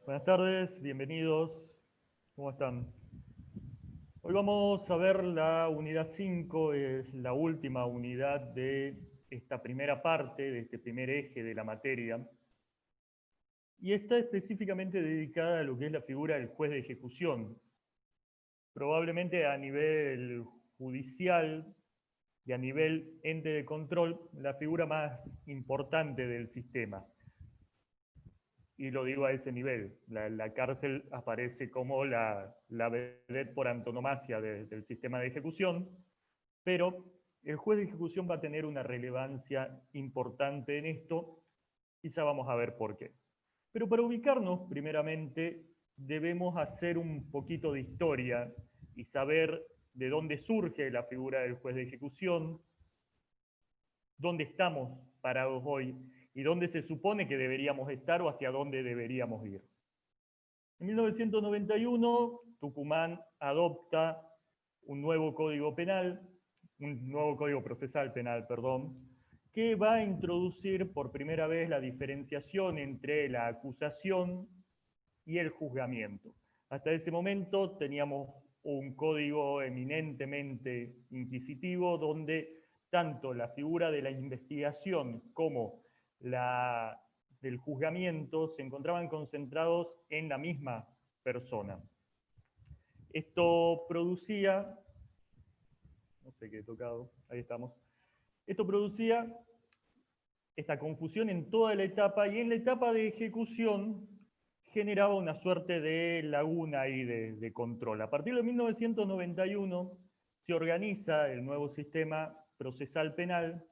Buenas tardes, bienvenidos. ¿Cómo están? Hoy vamos a ver la unidad 5, es la última unidad de esta primera parte, de este primer eje de la materia. Y está específicamente dedicada a lo que es la figura del juez de ejecución. Probablemente a nivel judicial y a nivel ente de control, la figura más importante del sistema. Y lo digo a ese nivel. La cárcel aparece como la vedette por antonomasia del sistema de ejecución, pero el juez de ejecución va a tener una relevancia importante en esto y ya vamos a ver por qué. Pero para ubicarnos, primeramente, debemos hacer un poquito de historia y saber de dónde surge la figura del juez de ejecución, dónde estamos parados hoy y dónde se supone que deberíamos estar o hacia dónde deberíamos ir. En 1991, Tucumán adopta un nuevo código penal, un nuevo código procesal penal, perdón, que va a introducir por primera vez la diferenciación entre la acusación y el juzgamiento. Hasta ese momento teníamos un código eminentemente inquisitivo donde tanto la figura de la investigación como la del juzgamiento se encontraban concentrados en la misma persona. Esto producía, no sé qué he tocado, ahí estamos, esto producía esta confusión en toda la etapa y en la etapa de ejecución generaba una suerte de laguna ahí de control. A partir de 1991 se organiza el nuevo sistema procesal penal,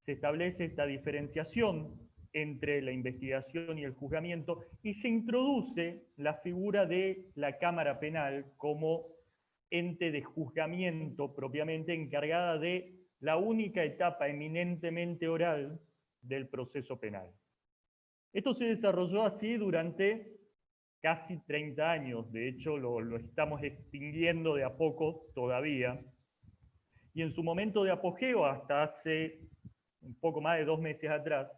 se establece esta diferenciación entre la investigación y el juzgamiento y se introduce la figura de la Cámara Penal como ente de juzgamiento propiamente encargada de la única etapa eminentemente oral del proceso penal. Esto se desarrolló así durante casi 30 años, de hecho lo estamos extinguiendo de a poco todavía, y en su momento de apogeo, hasta hace un poco más de 2 meses atrás,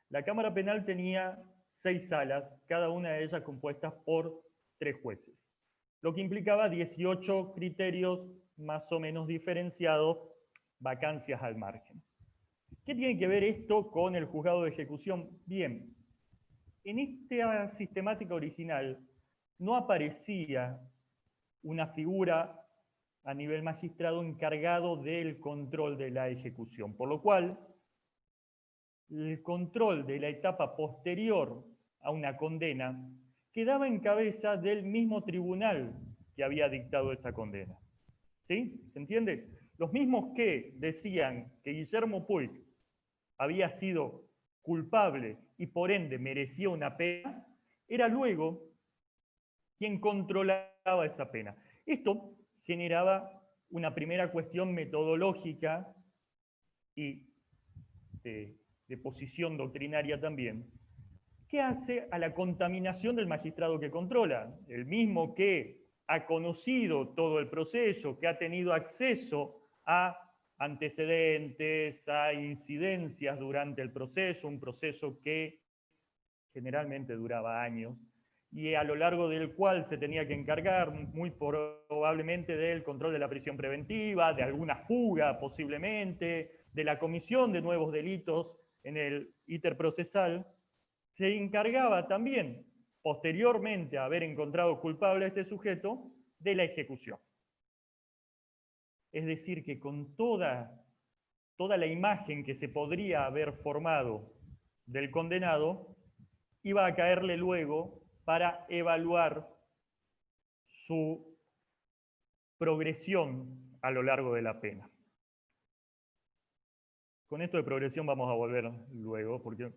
la Cámara Penal tenía 6 salas, cada una de ellas compuestas por 3 jueces, lo que implicaba 18 criterios más o menos diferenciados, vacancias al margen. ¿Qué tiene que ver esto con el juzgado de ejecución? Bien, en esta sistemática original no aparecía una figura a nivel magistrado encargado del control de la ejecución, por lo cual el control de la etapa posterior a una condena quedaba en cabeza del mismo tribunal que había dictado esa condena. ¿Sí? ¿Se entiende? Los mismos que decían que Guillermo Puig había sido culpable y por ende merecía una pena, era luego quien controlaba esa pena. Esto generaba una primera cuestión metodológica y de posición doctrinaria también, que hace a la contaminación del magistrado que controla, el mismo que ha conocido todo el proceso, que ha tenido acceso a antecedentes, a incidencias durante el proceso, un proceso que generalmente duraba años, y a lo largo del cual se tenía que encargar muy probablemente del control de la prisión preventiva, de alguna fuga posiblemente, de la comisión de nuevos delitos en el íter procesal, se encargaba también, posteriormente a haber encontrado culpable a este sujeto, de la ejecución. Es decir, que con toda la imagen que se podría haber formado del condenado, iba a caerle luego para evaluar su progresión a lo largo de la pena. Con esto de progresión vamos a volver luego, porque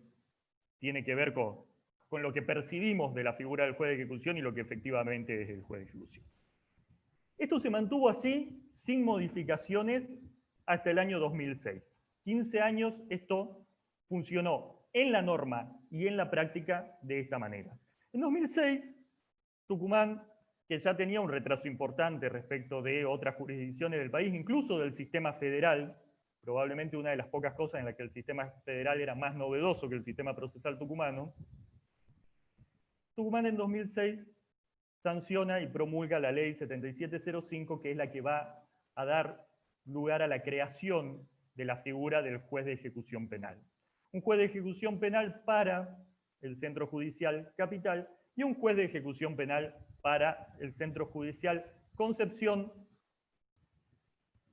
tiene que ver con lo que percibimos de la figura del juez de ejecución y lo que efectivamente es el juez de ejecución. Esto se mantuvo así, sin modificaciones, hasta el año 2006. 15 años esto funcionó en la norma y en la práctica de esta manera. En 2006, Tucumán, que ya tenía un retraso importante respecto de otras jurisdicciones del país, incluso del sistema federal, probablemente una de las pocas cosas en las que el sistema federal era más novedoso que el sistema procesal tucumano, Tucumán en 2006 sanciona y promulga la ley 7705, que es la que va a dar lugar a la creación de la figura del juez de ejecución penal. Un juez de ejecución penal para el Centro Judicial Capital y un juez de ejecución penal para el Centro Judicial Concepción.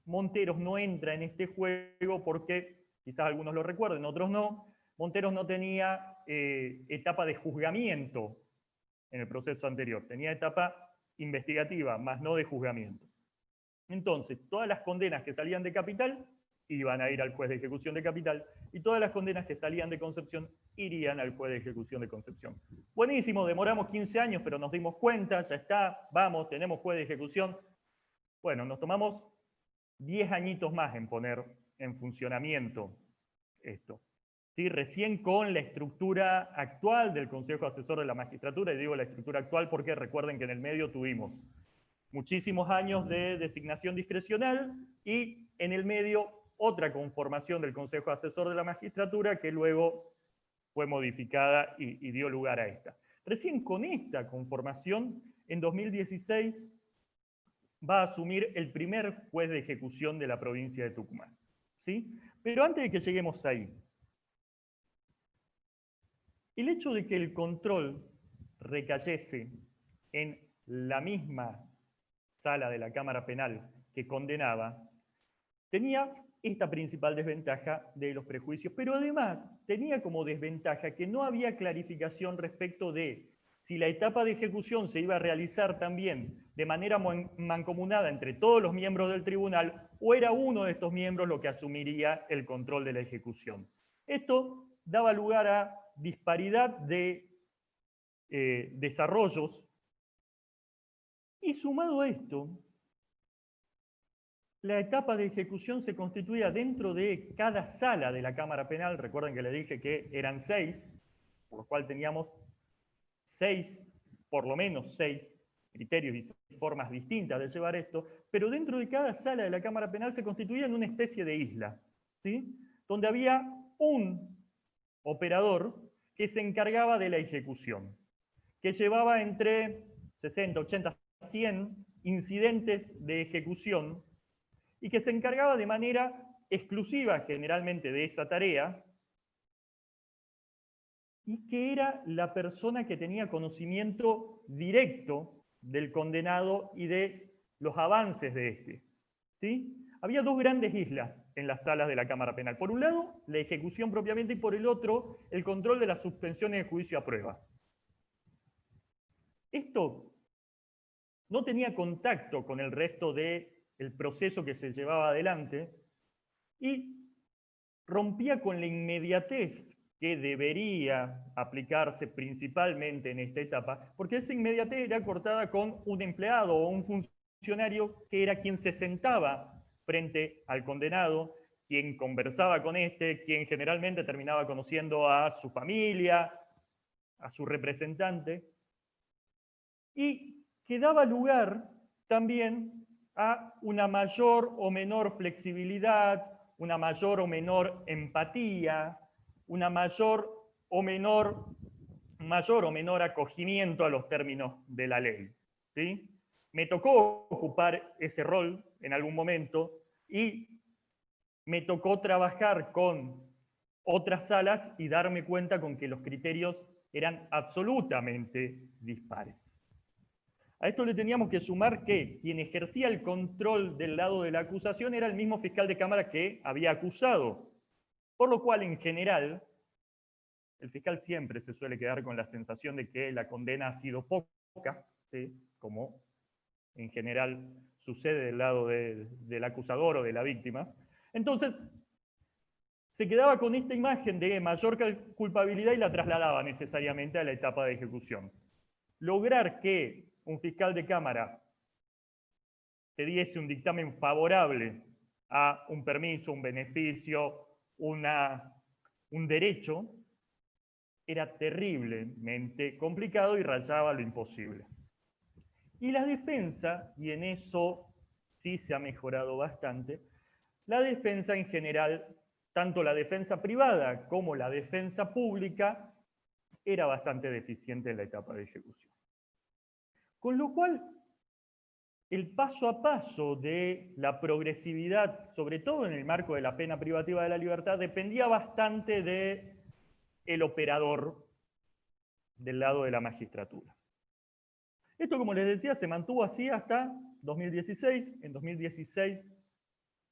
Monteros no entra en este juego porque, quizás algunos lo recuerden, otros no, Monteros no tenía etapa de juzgamiento en el proceso anterior, tenía etapa investigativa, más no de juzgamiento. Entonces, todas las condenas que salían de Capital iban a ir al juez de ejecución de Capital y todas las condenas que salían de Concepción irían al juez de ejecución de Concepción. Buenísimo, demoramos 15 años, pero nos dimos cuenta, ya está, vamos, tenemos juez de ejecución. Bueno, nos tomamos 10 añitos más en poner en funcionamiento esto. ¿Sí? Recién con la estructura actual del Consejo Asesor de la Magistratura, y digo la estructura actual porque recuerden que en el medio tuvimos muchísimos años de designación discrecional y en el medio otra conformación del Consejo Asesor de la Magistratura que luego fue modificada y dio lugar a esta. Recién con esta conformación, en 2016, va a asumir el primer juez de ejecución de la provincia de Tucumán. ¿Sí? Pero antes de que lleguemos ahí, el hecho de que el control recayese en la misma sala de la Cámara Penal que condenaba, tenía esta principal desventaja de los prejuicios, pero además tenía como desventaja que no había clarificación respecto de si la etapa de ejecución se iba a realizar también de manera mancomunada entre todos los miembros del tribunal o era uno de estos miembros lo que asumiría el control de la ejecución. Esto daba lugar a disparidad de desarrollos y sumado a esto, la etapa de ejecución se constituía dentro de cada sala de la Cámara Penal. Recuerden que les dije que eran 6, por lo cual teníamos 6, por lo menos 6 criterios y 6 formas distintas de llevar esto, pero dentro de cada sala de la Cámara Penal se constituía en una especie de isla, ¿sí? Donde había un operador que se encargaba de la ejecución, que llevaba entre 60, 80, 100 incidentes de ejecución y que se encargaba de manera exclusiva generalmente de esa tarea y que era la persona que tenía conocimiento directo del condenado y de los avances de este. ¿Sí? Había dos grandes islas en las salas de la Cámara Penal. Por un lado, la ejecución propiamente, y por el otro, el control de las suspensiones de juicio a prueba. Esto no tenía contacto con el resto del proceso que se llevaba adelante y rompía con la inmediatez que debería aplicarse principalmente en esta etapa, porque esa inmediatez era cortada con un empleado o un funcionario que era quien se sentaba frente al condenado, quien conversaba con este, quien generalmente terminaba conociendo a su familia, a su representante, y que daba lugar también a una mayor o menor flexibilidad, una mayor o menor empatía, una mayor o menor acogimiento a los términos de la ley. ¿Sí? Me tocó ocupar ese rol en algún momento y me tocó trabajar con otras salas y darme cuenta con que los criterios eran absolutamente dispares. A esto le teníamos que sumar que quien ejercía el control del lado de la acusación era el mismo fiscal de Cámara que había acusado. Por lo cual, en general, el fiscal siempre se suele quedar con la sensación de que la condena ha sido poca, ¿sí? Como en general sucede del lado del acusador o de la víctima. Entonces, se quedaba con esta imagen de mayor culpabilidad y la trasladaba necesariamente a la etapa de ejecución. Lograr que un fiscal de Cámara te diese un dictamen favorable a un permiso, un beneficio, un derecho, era terriblemente complicado y rayaba lo imposible. Y la defensa, y en eso sí se ha mejorado bastante, la defensa en general, tanto la defensa privada como la defensa pública, era bastante deficiente en la etapa de ejecución. Con lo cual, el paso a paso de la progresividad, sobre todo en el marco de la pena privativa de la libertad, dependía bastante del operador del lado de la magistratura. Esto, como les decía, se mantuvo así hasta 2016. En 2016,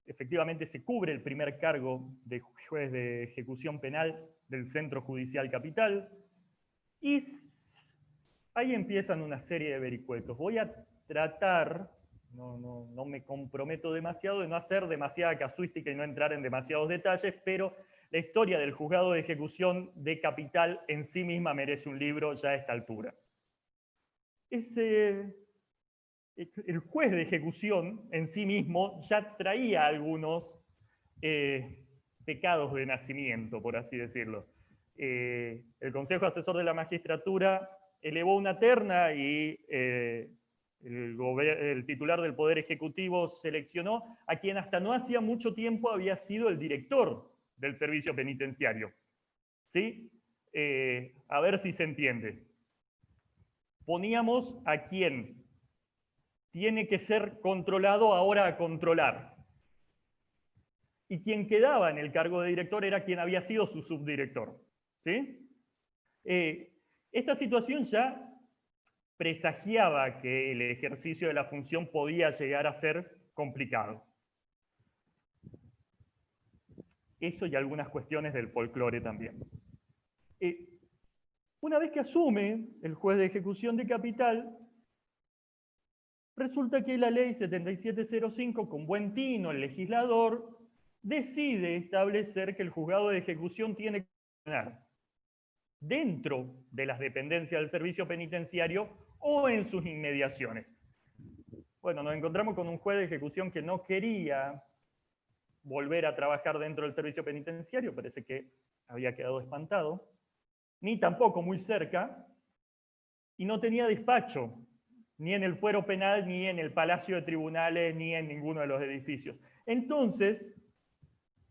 efectivamente, se cubre el primer cargo de juez de ejecución penal del Centro Judicial Capital, y ahí empiezan una serie de vericuetos. Voy a tratar, no me comprometo demasiado, de no hacer demasiada casuística y no entrar en demasiados detalles, pero la historia del juzgado de ejecución de Capital en sí misma merece un libro ya a esta altura. El juez de ejecución en sí mismo ya traía algunos pecados de nacimiento, por así decirlo. El Consejo Asesor de la Magistratura elevó una terna y el titular del Poder Ejecutivo seleccionó a quien hasta no hacía mucho tiempo había sido el director del servicio penitenciario. ¿Sí? A ver si se entiende. Poníamos a quien tiene que ser controlado ahora a controlar. Y quien quedaba en el cargo de director era quien había sido su subdirector. ¿Sí? Esta situación ya presagiaba que el ejercicio de la función podía llegar a ser complicado. Eso y algunas cuestiones del folclore también. Una vez que asume el juez de ejecución de Capital, resulta que la ley 7705, con buen tino, el legislador decide establecer que el juzgado de ejecución tiene que funcionar dentro de las dependencias del servicio penitenciario o en sus inmediaciones. Bueno, nos encontramos con un juez de ejecución que no quería volver a trabajar dentro del servicio penitenciario, parece que había quedado espantado, ni tampoco muy cerca, y no tenía despacho, ni en el fuero penal, ni en el palacio de tribunales, ni en ninguno de los edificios. Entonces,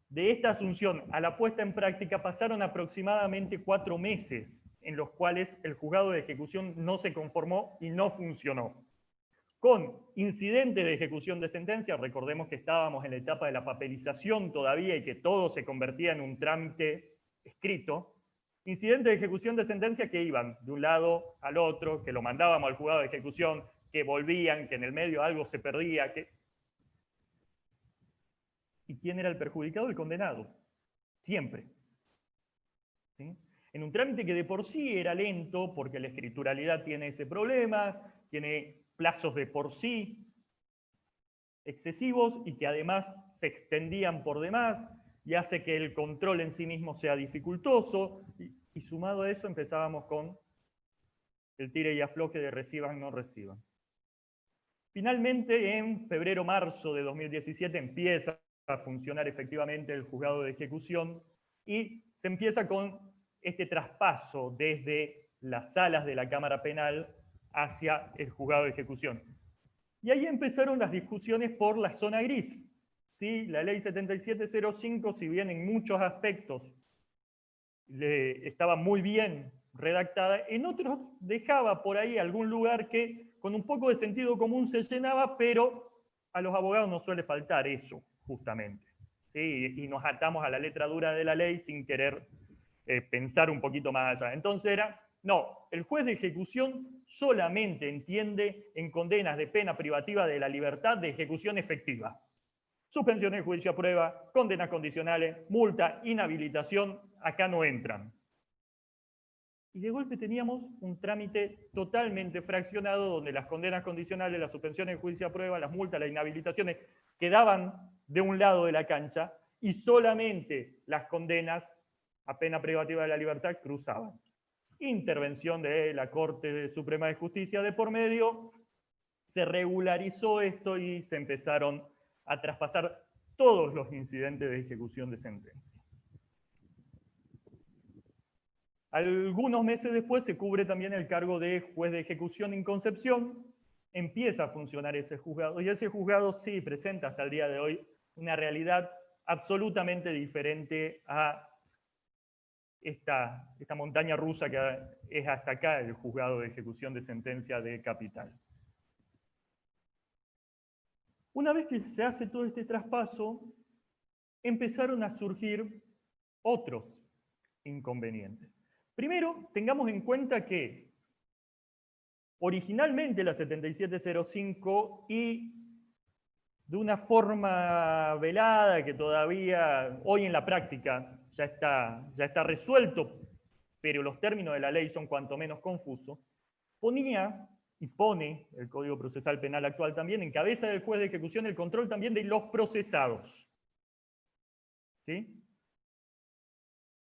de esta asunción a la puesta en práctica pasaron aproximadamente 4 meses en los cuales el juzgado de ejecución no se conformó y no funcionó. Con incidentes de ejecución de sentencia, recordemos que estábamos en la etapa de la papelización todavía y que todo se convertía en un trámite escrito, incidentes de ejecución de sentencia que iban de un lado al otro, que lo mandábamos al juzgado de ejecución, que volvían, que en el medio algo se perdía, ¿Y quién era el perjudicado? El condenado. Siempre. ¿Sí? En un trámite que de por sí era lento, porque la escrituralidad tiene ese problema, tiene plazos de por sí excesivos y que además se extendían por demás y hace que el control en sí mismo sea dificultoso. Y sumado a eso empezábamos con el tire y afloje de reciban, no reciban. Finalmente, en febrero-marzo de 2017 empieza a funcionar efectivamente el juzgado de ejecución y se empieza con este traspaso desde las salas de la Cámara Penal hacia el juzgado de ejecución. Y ahí empezaron las discusiones por la zona gris. ¿Sí? La ley 7705, si bien en muchos aspectos estaba muy bien redactada, en otros dejaba por ahí algún lugar que con un poco de sentido común se llenaba, pero a los abogados no suele faltar eso, justamente. ¿Sí? Y nos atamos a la letra dura de la ley sin querer pensar un poquito más allá. Entonces era, no, el juez de ejecución solamente entiende en condenas de pena privativa de la libertad de ejecución efectiva. Suspensión de juicio a prueba, condenas condicionales, multa, inhabilitación, acá no entran. Y de golpe teníamos un trámite totalmente fraccionado donde las condenas condicionales, las suspensiones de juicio a prueba, las multas, las inhabilitaciones quedaban de un lado de la cancha y solamente las condenas a pena privativa de la libertad cruzaban. Intervención de la Corte Suprema de Justicia de por medio, se regularizó esto y se empezaron a traspasar todos los incidentes de ejecución de sentencia. Algunos meses después se cubre también el cargo de juez de ejecución en Concepción, empieza a funcionar ese juzgado, y ese juzgado sí presenta hasta el día de hoy una realidad absolutamente diferente a esta montaña rusa que es hasta acá el juzgado de ejecución de sentencia de capital. Una vez que se hace todo este traspaso, empezaron a surgir otros inconvenientes. Primero, tengamos en cuenta que originalmente la 7705 y de una forma velada que todavía hoy en la práctica ya está resuelto, pero los términos de la ley son cuanto menos confusos, ponía y pone el Código Procesal Penal actual también en cabeza del juez de ejecución el control también de los procesados. ¿Sí?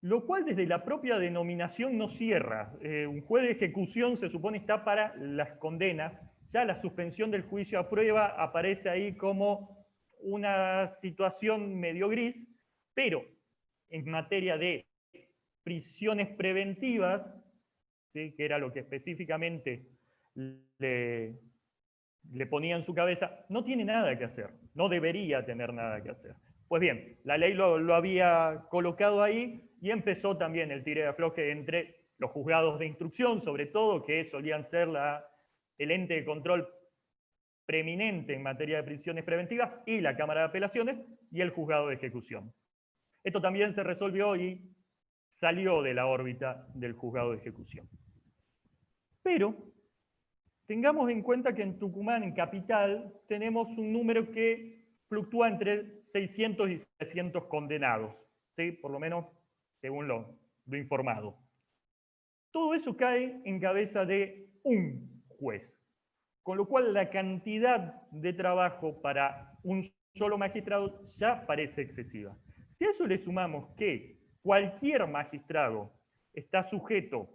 Lo cual desde la propia denominación no cierra. Un juez de ejecución se supone está para las condenas, ya la suspensión del juicio a prueba aparece ahí como una situación medio gris, pero en materia de prisiones preventivas, ¿sí?, que era lo que específicamente le ponía en su cabeza, no tiene nada que hacer, no debería tener nada que hacer. Pues bien, la ley lo había colocado ahí y empezó también el tire de afloje entre los juzgados de instrucción, sobre todo, que solían ser el ente de control preeminente en materia de prisiones preventivas, y la Cámara de Apelaciones y el juzgado de ejecución. Esto también se resolvió y salió de la órbita del juzgado de ejecución. Pero tengamos en cuenta que en Tucumán, en capital, tenemos un número que fluctúa entre 600 y 700 condenados, ¿sí?, por lo menos según lo informado. Todo eso cae en cabeza de un juez, con lo cual la cantidad de trabajo para un solo magistrado ya parece excesiva. Si a eso le sumamos que cualquier magistrado está sujeto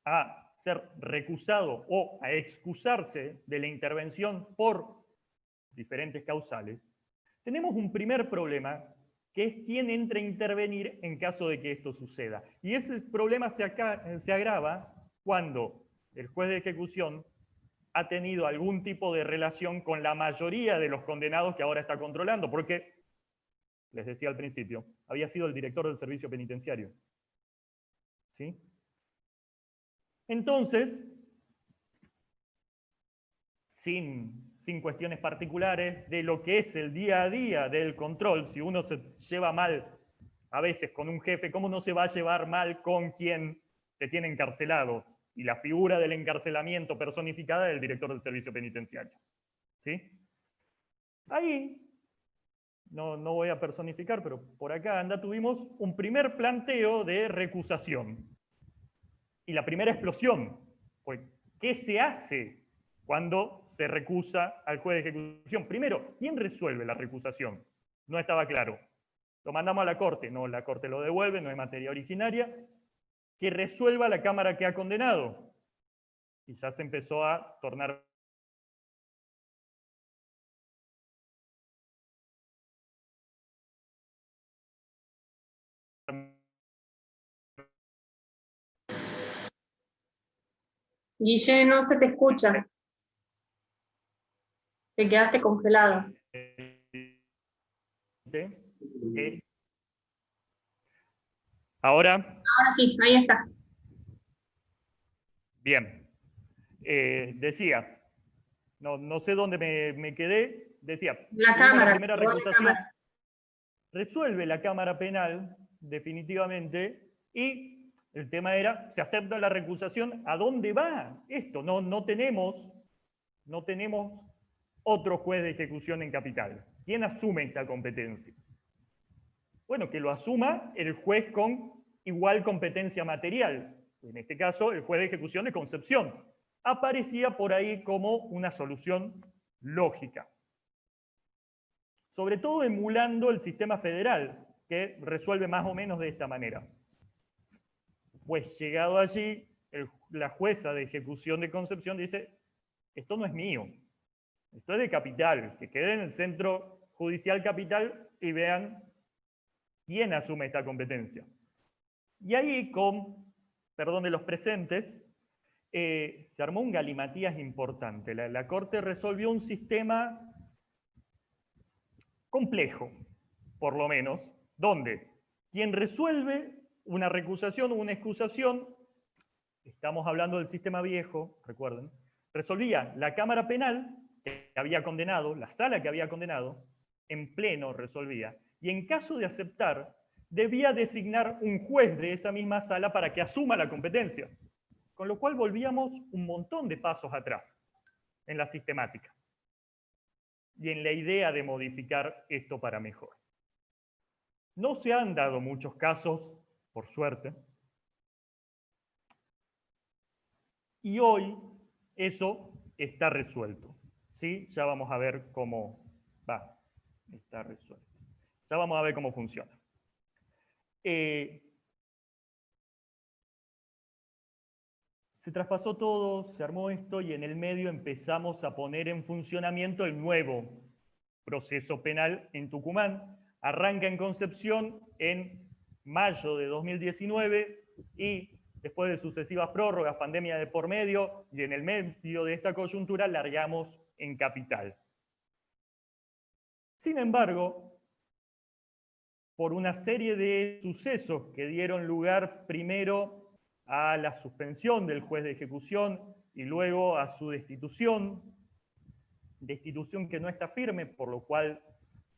a ser recusado o a excusarse de la intervención por diferentes causales, tenemos un primer problema, que es quién entra a intervenir en caso de que esto suceda. Y ese problema se agrava cuando el juez de ejecución ha tenido algún tipo de relación con la mayoría de los condenados que ahora está controlando, porque, les decía al principio, había sido el director del servicio penitenciario. ¿Sí? Entonces, sin cuestiones particulares de lo que es el día a día del control, si uno se lleva mal a veces con un jefe, ¿cómo no se va a llevar mal con quien te tiene encarcelado? Y la figura del encarcelamiento personificada del director del servicio penitenciario. ¿Sí? Ahí, no voy a personificar, pero por acá tuvimos un primer planteo de recusación. Y la primera explosión, pues, ¿qué se hace cuando se recusa al juez de ejecución? Primero, ¿quién resuelve la recusación? No estaba claro. Lo mandamos a la Corte, no, la Corte lo devuelve, no es materia originaria. Que resuelva la Cámara que ha condenado. Y ya se empezó a tornar Guille, no se te escucha. Te quedaste congelado. ¿Ahora? Ahora sí, ahí está. Bien. Decía, no sé dónde me quedé, decía, La Cámara, la primera recusación, Cámara. Resuelve la Cámara Penal, definitivamente, y el tema era, se acepta la recusación, ¿a dónde va esto? No tenemos otro juez de ejecución en capital. ¿Quién asume esta competencia? Bueno, que lo asuma el juez con igual competencia material. En este caso, el juez de ejecución de Concepción. Aparecía por ahí como una solución lógica. Sobre todo emulando el sistema federal, que resuelve más o menos de esta manera. Pues llegado allí, la jueza de ejecución de Concepción dice, esto no es mío, esto es de capital, que quede en el centro judicial capital y vean quién asume esta competencia. Y ahí, con perdón de los presentes, se armó un galimatías importante. La Corte resolvió un sistema complejo, por lo menos, donde quien resuelve una recusación o una excusación, estamos hablando del sistema viejo, recuerden, resolvía la Cámara Penal que había condenado, la sala que había condenado, en pleno resolvía. Y en caso de aceptar, debía designar un juez de esa misma sala para que asuma la competencia. Con lo cual volvíamos un montón de pasos atrás en la sistemática y en la idea de modificar esto para mejor. No se han dado muchos casos, por suerte, y hoy eso está resuelto. ¿Sí? Ya vamos a ver cómo va. Está resuelto. Ya vamos a ver cómo funciona. Se traspasó todo, se armó esto y en el medio empezamos a poner en funcionamiento el nuevo proceso penal en Tucumán. Arranca en Concepción en mayo de 2019 y después de sucesivas prórrogas, pandemia de por medio, y en el medio de esta coyuntura largamos en Capital. Sin embargo, por una serie de sucesos que dieron lugar primero a la suspensión del juez de ejecución y luego a su destitución que no está firme, por lo cual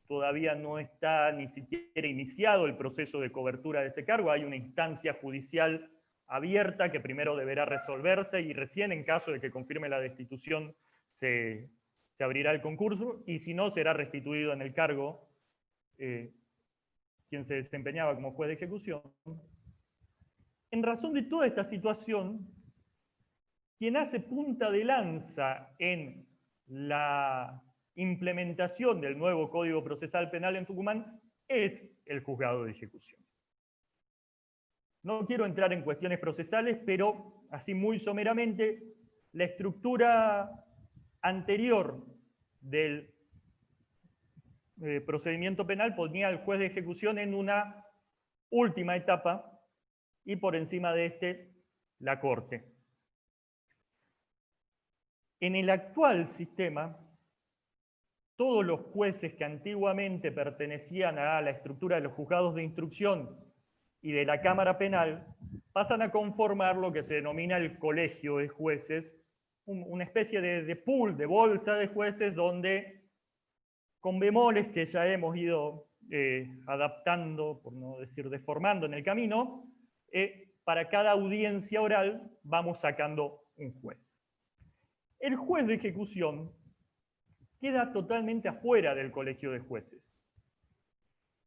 todavía no está ni siquiera iniciado el proceso de cobertura de ese cargo. Hay una instancia judicial abierta que primero deberá resolverse y recién en caso de que confirme la destitución se abrirá el concurso y si no será restituido en el cargo quien se desempeñaba como juez de ejecución. En razón de toda esta situación, quien hace punta de lanza en la implementación del nuevo Código Procesal Penal en Tucumán es el juzgado de ejecución. No quiero entrar en cuestiones procesales, pero así muy someramente, la estructura anterior del procedimiento penal ponía al juez de ejecución en una última etapa y por encima de este, la Corte. En el actual sistema, todos los jueces que antiguamente pertenecían a la estructura de los juzgados de instrucción y de la Cámara Penal pasan a conformar lo que se denomina el colegio de jueces, una especie de pool, de bolsa de jueces, donde con bemoles que ya hemos ido adaptando, por no decir deformando en el camino, para cada audiencia oral vamos sacando un juez. El juez de ejecución queda totalmente afuera del colegio de jueces.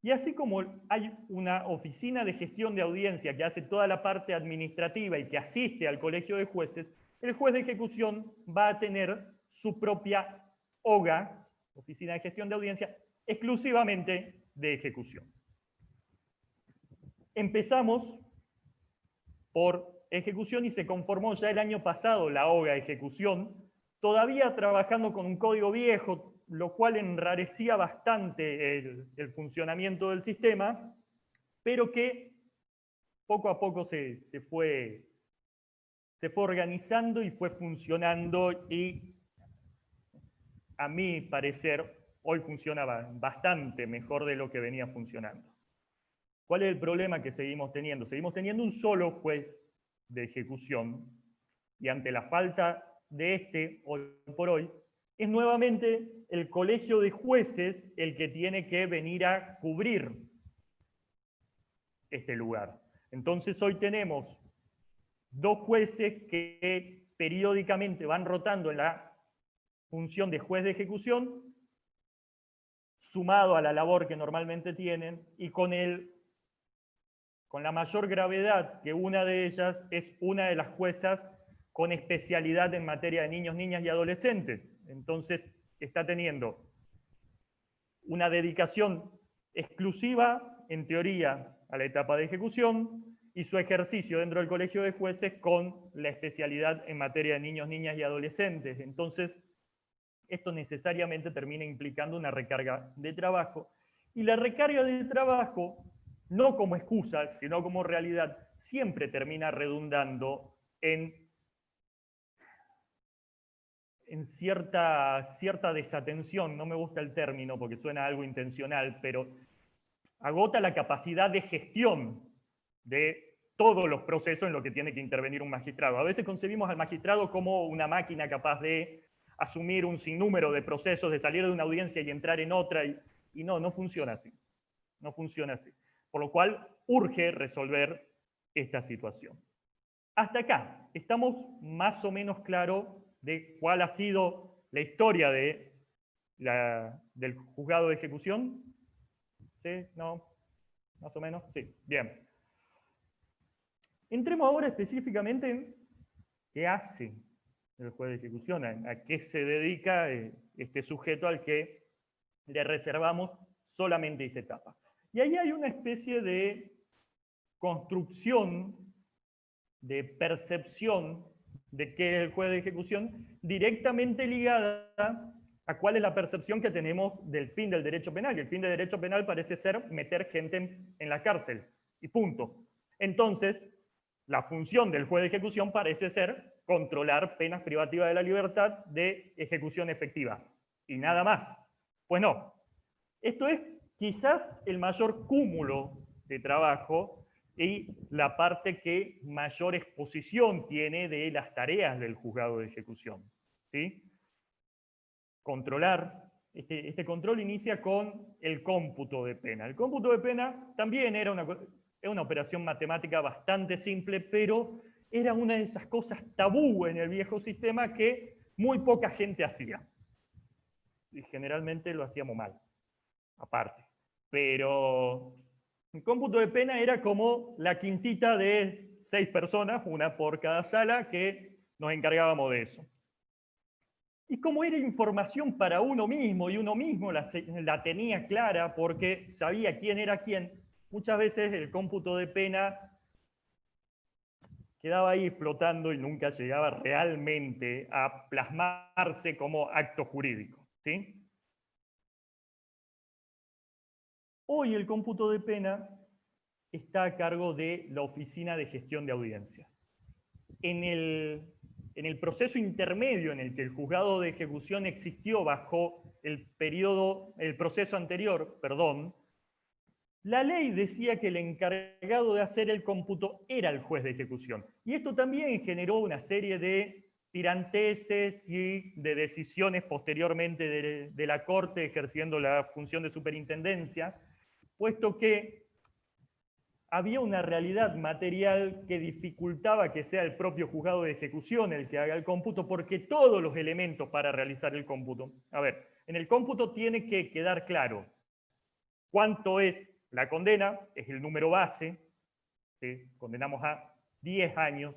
Y así como hay una oficina de gestión de audiencia que hace toda la parte administrativa y que asiste al colegio de jueces, el juez de ejecución va a tener su propia OGA, oficina de gestión de audiencia, exclusivamente de ejecución. Empezamos por ejecución y se conformó ya el año pasado la OGA ejecución, todavía trabajando con un código viejo, lo cual enrarecía bastante el funcionamiento del sistema, pero que poco a poco se fue organizando y fue funcionando y a mi parecer hoy funciona bastante mejor de lo que venía funcionando. ¿Cuál es el problema que seguimos teniendo? Seguimos teniendo un solo juez de ejecución y ante la falta de este, hoy por hoy, es nuevamente el colegio de jueces el que tiene que venir a cubrir este lugar. Entonces hoy tenemos dos jueces que periódicamente van rotando en la función de juez de ejecución, sumado a la labor que normalmente tienen, y con la mayor gravedad que una de ellas es una de las juezas con especialidad en materia de niños, niñas y adolescentes. Entonces está teniendo una dedicación exclusiva, en teoría, a la etapa de ejecución y su ejercicio dentro del colegio de jueces con la especialidad en materia de niños, niñas y adolescentes. Entonces, esto necesariamente termina implicando una recarga de trabajo. Y la recarga de trabajo, no como excusa, sino como realidad, siempre termina redundando en cierta desatención, no me gusta el término porque suena algo intencional, pero agota la capacidad de gestión de todos los procesos en los que tiene que intervenir un magistrado. A veces concebimos al magistrado como una máquina capaz de asumir un sinnúmero de procesos, de salir de una audiencia y entrar en otra, y no funciona así. No funciona así. Por lo cual, urge resolver esta situación. Hasta acá, estamos más o menos claros de cuál ha sido la historia del juzgado de ejecución. ¿Sí? ¿No? ¿Más o menos? Sí. Bien. Entremos ahora específicamente en qué hace el juez de ejecución, a qué se dedica este sujeto al que le reservamos solamente esta etapa. Y ahí hay una especie de construcción, de percepción de qué es el juez de ejecución, directamente ligada a cuál es la percepción que tenemos del fin del derecho penal. Y el fin del derecho penal parece ser meter gente en la cárcel, y punto. Entonces, la función del juez de ejecución parece ser controlar penas privativas de la libertad de ejecución efectiva. Y nada más. Pues no. Esto es quizás el mayor cúmulo de trabajo y la parte que mayor exposición tiene de las tareas del juzgado de ejecución. ¿Sí? Controlar. Este control inicia con el cómputo de pena. El cómputo de pena también era una operación matemática bastante simple, pero era una de esas cosas tabú en el viejo sistema que muy poca gente hacía. Y generalmente lo hacíamos mal, aparte. Pero el cómputo de pena era como la quintita de 6 personas, una por cada sala, que nos encargábamos de eso. Y como era información para uno mismo, y uno mismo la tenía clara porque sabía quién era quién, muchas veces el cómputo de pena quedaba ahí flotando y nunca llegaba realmente a plasmarse como acto jurídico. ¿Sí? Hoy el cómputo de pena está a cargo de la Oficina de Gestión de Audiencias. En el proceso intermedio en el que el juzgado de ejecución existió bajo el proceso anterior, la ley decía que el encargado de hacer el cómputo era el juez de ejecución. Y esto también generó una serie de tiranteses y de decisiones posteriormente de la Corte ejerciendo la función de superintendencia, puesto que había una realidad material que dificultaba que sea el propio juzgado de ejecución el que haga el cómputo, porque todos los elementos para realizar el cómputo, a ver, en el cómputo tiene que quedar claro cuánto es la condena, es el número base, ¿sí? Condenamos a 10 años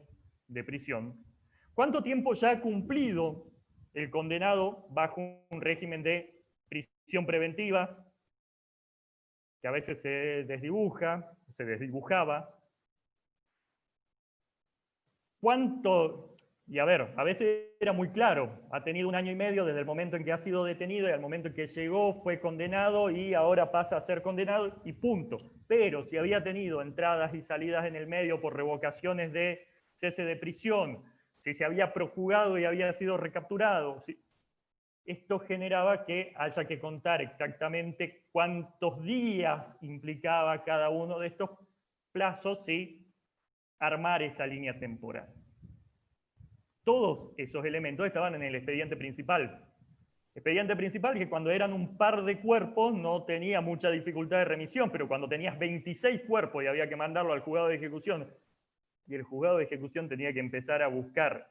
de prisión. ¿Cuánto tiempo ya ha cumplido el condenado bajo un régimen de prisión preventiva, que a veces se desdibujaba? ¿Cuánto? Y a ver, a veces era muy claro, ha tenido 1 año y medio desde el momento en que ha sido detenido y al momento en que llegó fue condenado y ahora pasa a ser condenado y punto. Pero si había tenido entradas y salidas en el medio por revocaciones de cese de prisión, si se había profugado y había sido recapturado, esto generaba que haya que contar exactamente cuántos días implicaba cada uno de estos plazos y armar esa línea temporal. Todos esos elementos estaban en el expediente principal. Expediente principal que cuando eran un par de cuerpos no tenía mucha dificultad de remisión, pero cuando tenías 26 cuerpos y había que mandarlo al juzgado de ejecución, y el juzgado de ejecución tenía que empezar a buscar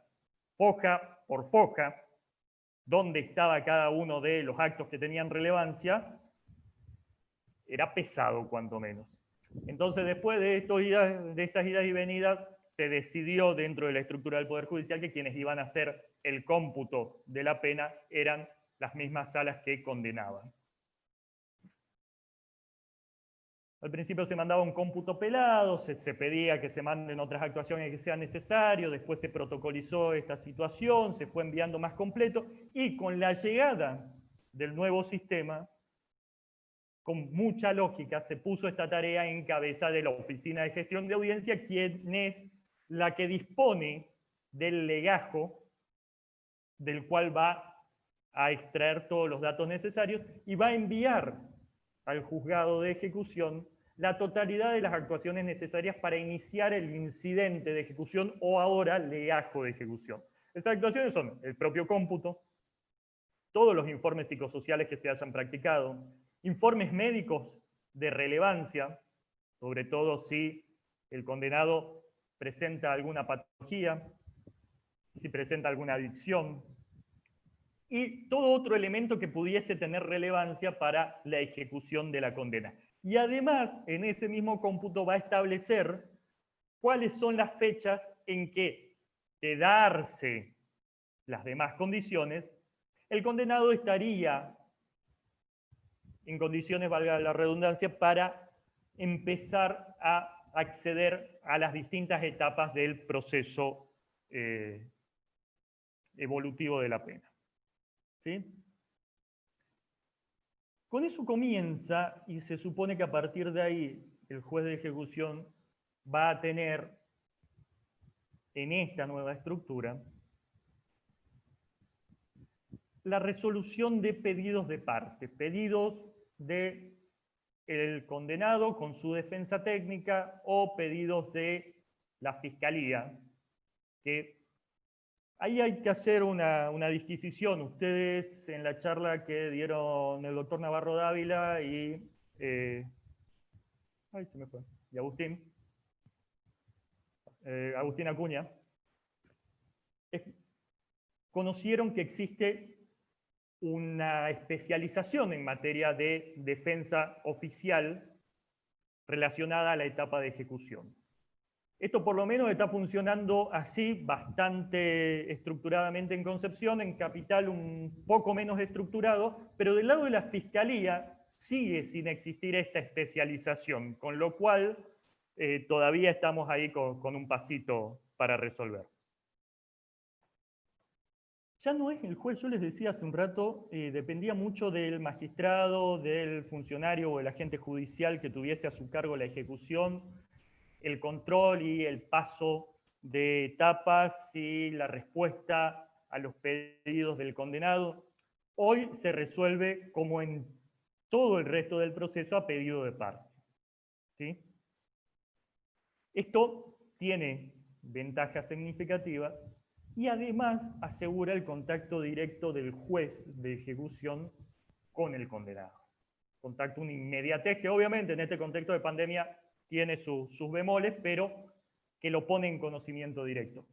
foja por foja dónde estaba cada uno de los actos que tenían relevancia, era pesado cuanto menos. Entonces, después de estas idas y venidas, se decidió dentro de la estructura del Poder Judicial que quienes iban a hacer el cómputo de la pena eran las mismas salas que condenaban. Al principio se mandaba un cómputo pelado, se pedía que se manden otras actuaciones que sean necesarias, después se protocolizó esta situación, se fue enviando más completo, y con la llegada del nuevo sistema, con mucha lógica, se puso esta tarea en cabeza de la Oficina de Gestión de Audiencia, quien es la que dispone del legajo del cual va a extraer todos los datos necesarios y va a enviar al juzgado de ejecución la totalidad de las actuaciones necesarias para iniciar el incidente de ejecución o ahora legajo de ejecución. Esas actuaciones son el propio cómputo, todos los informes psicosociales que se hayan practicado, informes médicos de relevancia, sobre todo si el condenado presenta alguna patología, si presenta alguna adicción, y todo otro elemento que pudiese tener relevancia para la ejecución de la condena. Y además, en ese mismo cómputo va a establecer cuáles son las fechas en que, de darse las demás condiciones, el condenado estaría en condiciones, valga la redundancia, para empezar a acceder a las distintas etapas del proceso evolutivo de la pena. ¿Sí? Con eso comienza, y se supone que a partir de ahí el juez de ejecución va a tener en esta nueva estructura la resolución de pedidos de parte, pedidos del condenado con su defensa técnica o pedidos de la fiscalía, que ahí hay que hacer una disquisición. Ustedes en la charla que dieron el doctor Navarro Dávila y ay, se me fue, y Agustín Acuña, conocieron que existe una especialización en materia de defensa oficial relacionada a la etapa de ejecución. Esto por lo menos está funcionando así bastante estructuradamente en Concepción, en Capital un poco menos estructurado, pero del lado de la Fiscalía sigue sin existir esta especialización, con lo cual todavía estamos ahí con un pasito para resolver. Ya no es el juez, yo les decía hace un rato, dependía mucho del magistrado, del funcionario o el agente judicial que tuviese a su cargo la ejecución, el control y el paso de etapas y la respuesta a los pedidos del condenado. Hoy se resuelve, como en todo el resto del proceso, a pedido de parte. ¿Sí? Esto tiene ventajas significativas y además asegura el contacto directo del juez de ejecución con el condenado. Contacto, una inmediatez que obviamente en este contexto de pandemia tiene sus bemoles, pero que lo pone en conocimiento directo.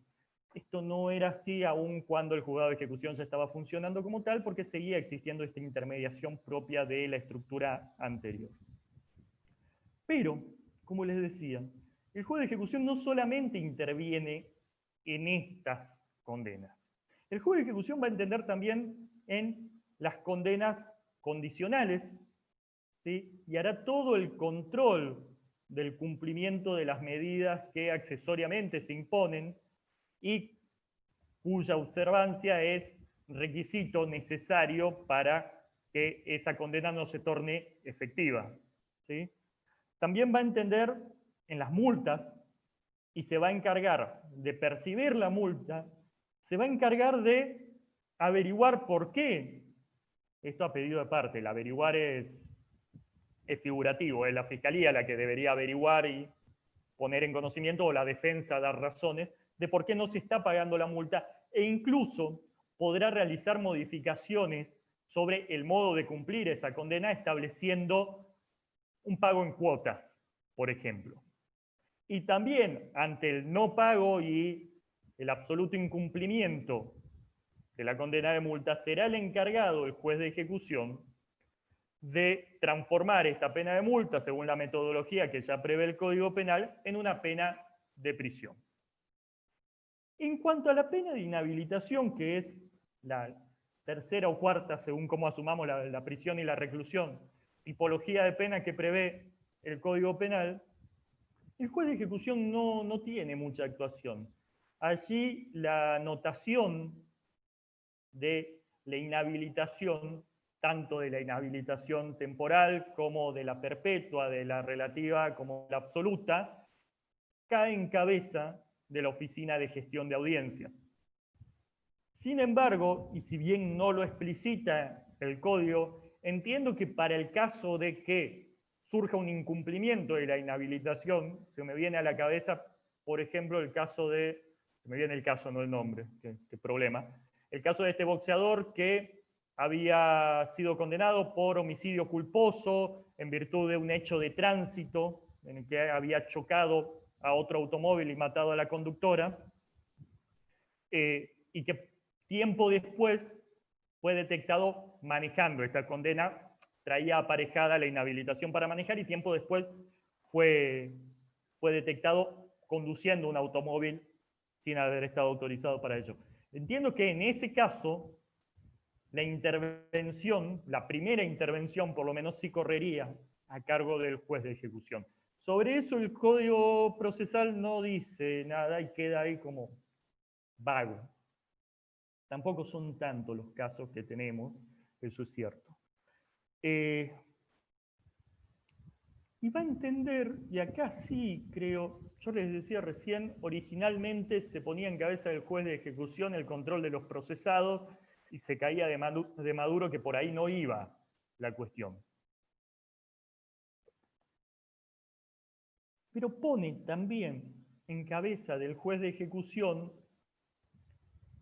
Esto no era así aún cuando el juzgado de ejecución ya estaba funcionando como tal, porque seguía existiendo esta intermediación propia de la estructura anterior. Pero, como les decía, el juez de ejecución no solamente interviene en estas condenas. El juez de ejecución va a entender también en las condenas condicionales, ¿sí? Y hará todo el control del cumplimiento de las medidas que accesoriamente se imponen y cuya observancia es requisito necesario para que esa condena no se torne efectiva. ¿Sí? También va a entender en las multas y se va a encargar de percibir la multa, se va a encargar de averiguar por qué. Esto a pedido de parte, el averiguar es figurativo, es la fiscalía la que debería averiguar y poner en conocimiento, o la defensa dar razones de por qué no se está pagando la multa, e incluso podrá realizar modificaciones sobre el modo de cumplir esa condena, estableciendo un pago en cuotas, por ejemplo. Y también ante el no pago y el absoluto incumplimiento de la condena de multa, será el encargado, el juez de ejecución, de transformar esta pena de multa, según la metodología que ya prevé el Código Penal, en una pena de prisión. En cuanto a la pena de inhabilitación, que es la tercera o cuarta, según cómo asumamos la prisión y la reclusión, tipología de pena que prevé el Código Penal, el juez de ejecución no tiene mucha actuación. Allí la notación de la inhabilitación, tanto de la inhabilitación temporal como de la perpetua, de la relativa como de la absoluta, cae en cabeza de la Oficina de Gestión de Audiencia. Sin embargo, y si bien no lo explicita el código, entiendo que para el caso de que surja un incumplimiento de la inhabilitación, se me viene a la cabeza, por ejemplo, el caso de, se me viene el caso, no el nombre, qué problema, el caso de este boxeador que había sido condenado por homicidio culposo en virtud de un hecho de tránsito en el que había chocado a otro automóvil y matado a la conductora, y que tiempo después fue detectado manejando. Esta condena traía aparejada la inhabilitación para manejar y tiempo después fue detectado conduciendo un automóvil sin haber estado autorizado para ello. Entiendo que en ese caso la intervención, la primera intervención por lo menos sí correría a cargo del juez de ejecución. Sobre eso el Código Procesal no dice nada y queda ahí como vago. Tampoco son tantos los casos que tenemos, eso es cierto. Y va a entender, y acá sí creo, yo les decía recién, originalmente se ponía en cabeza del juez de ejecución el control de los procesados y se caía de Maduro que por ahí no iba la cuestión. Pero pone también en cabeza del juez de ejecución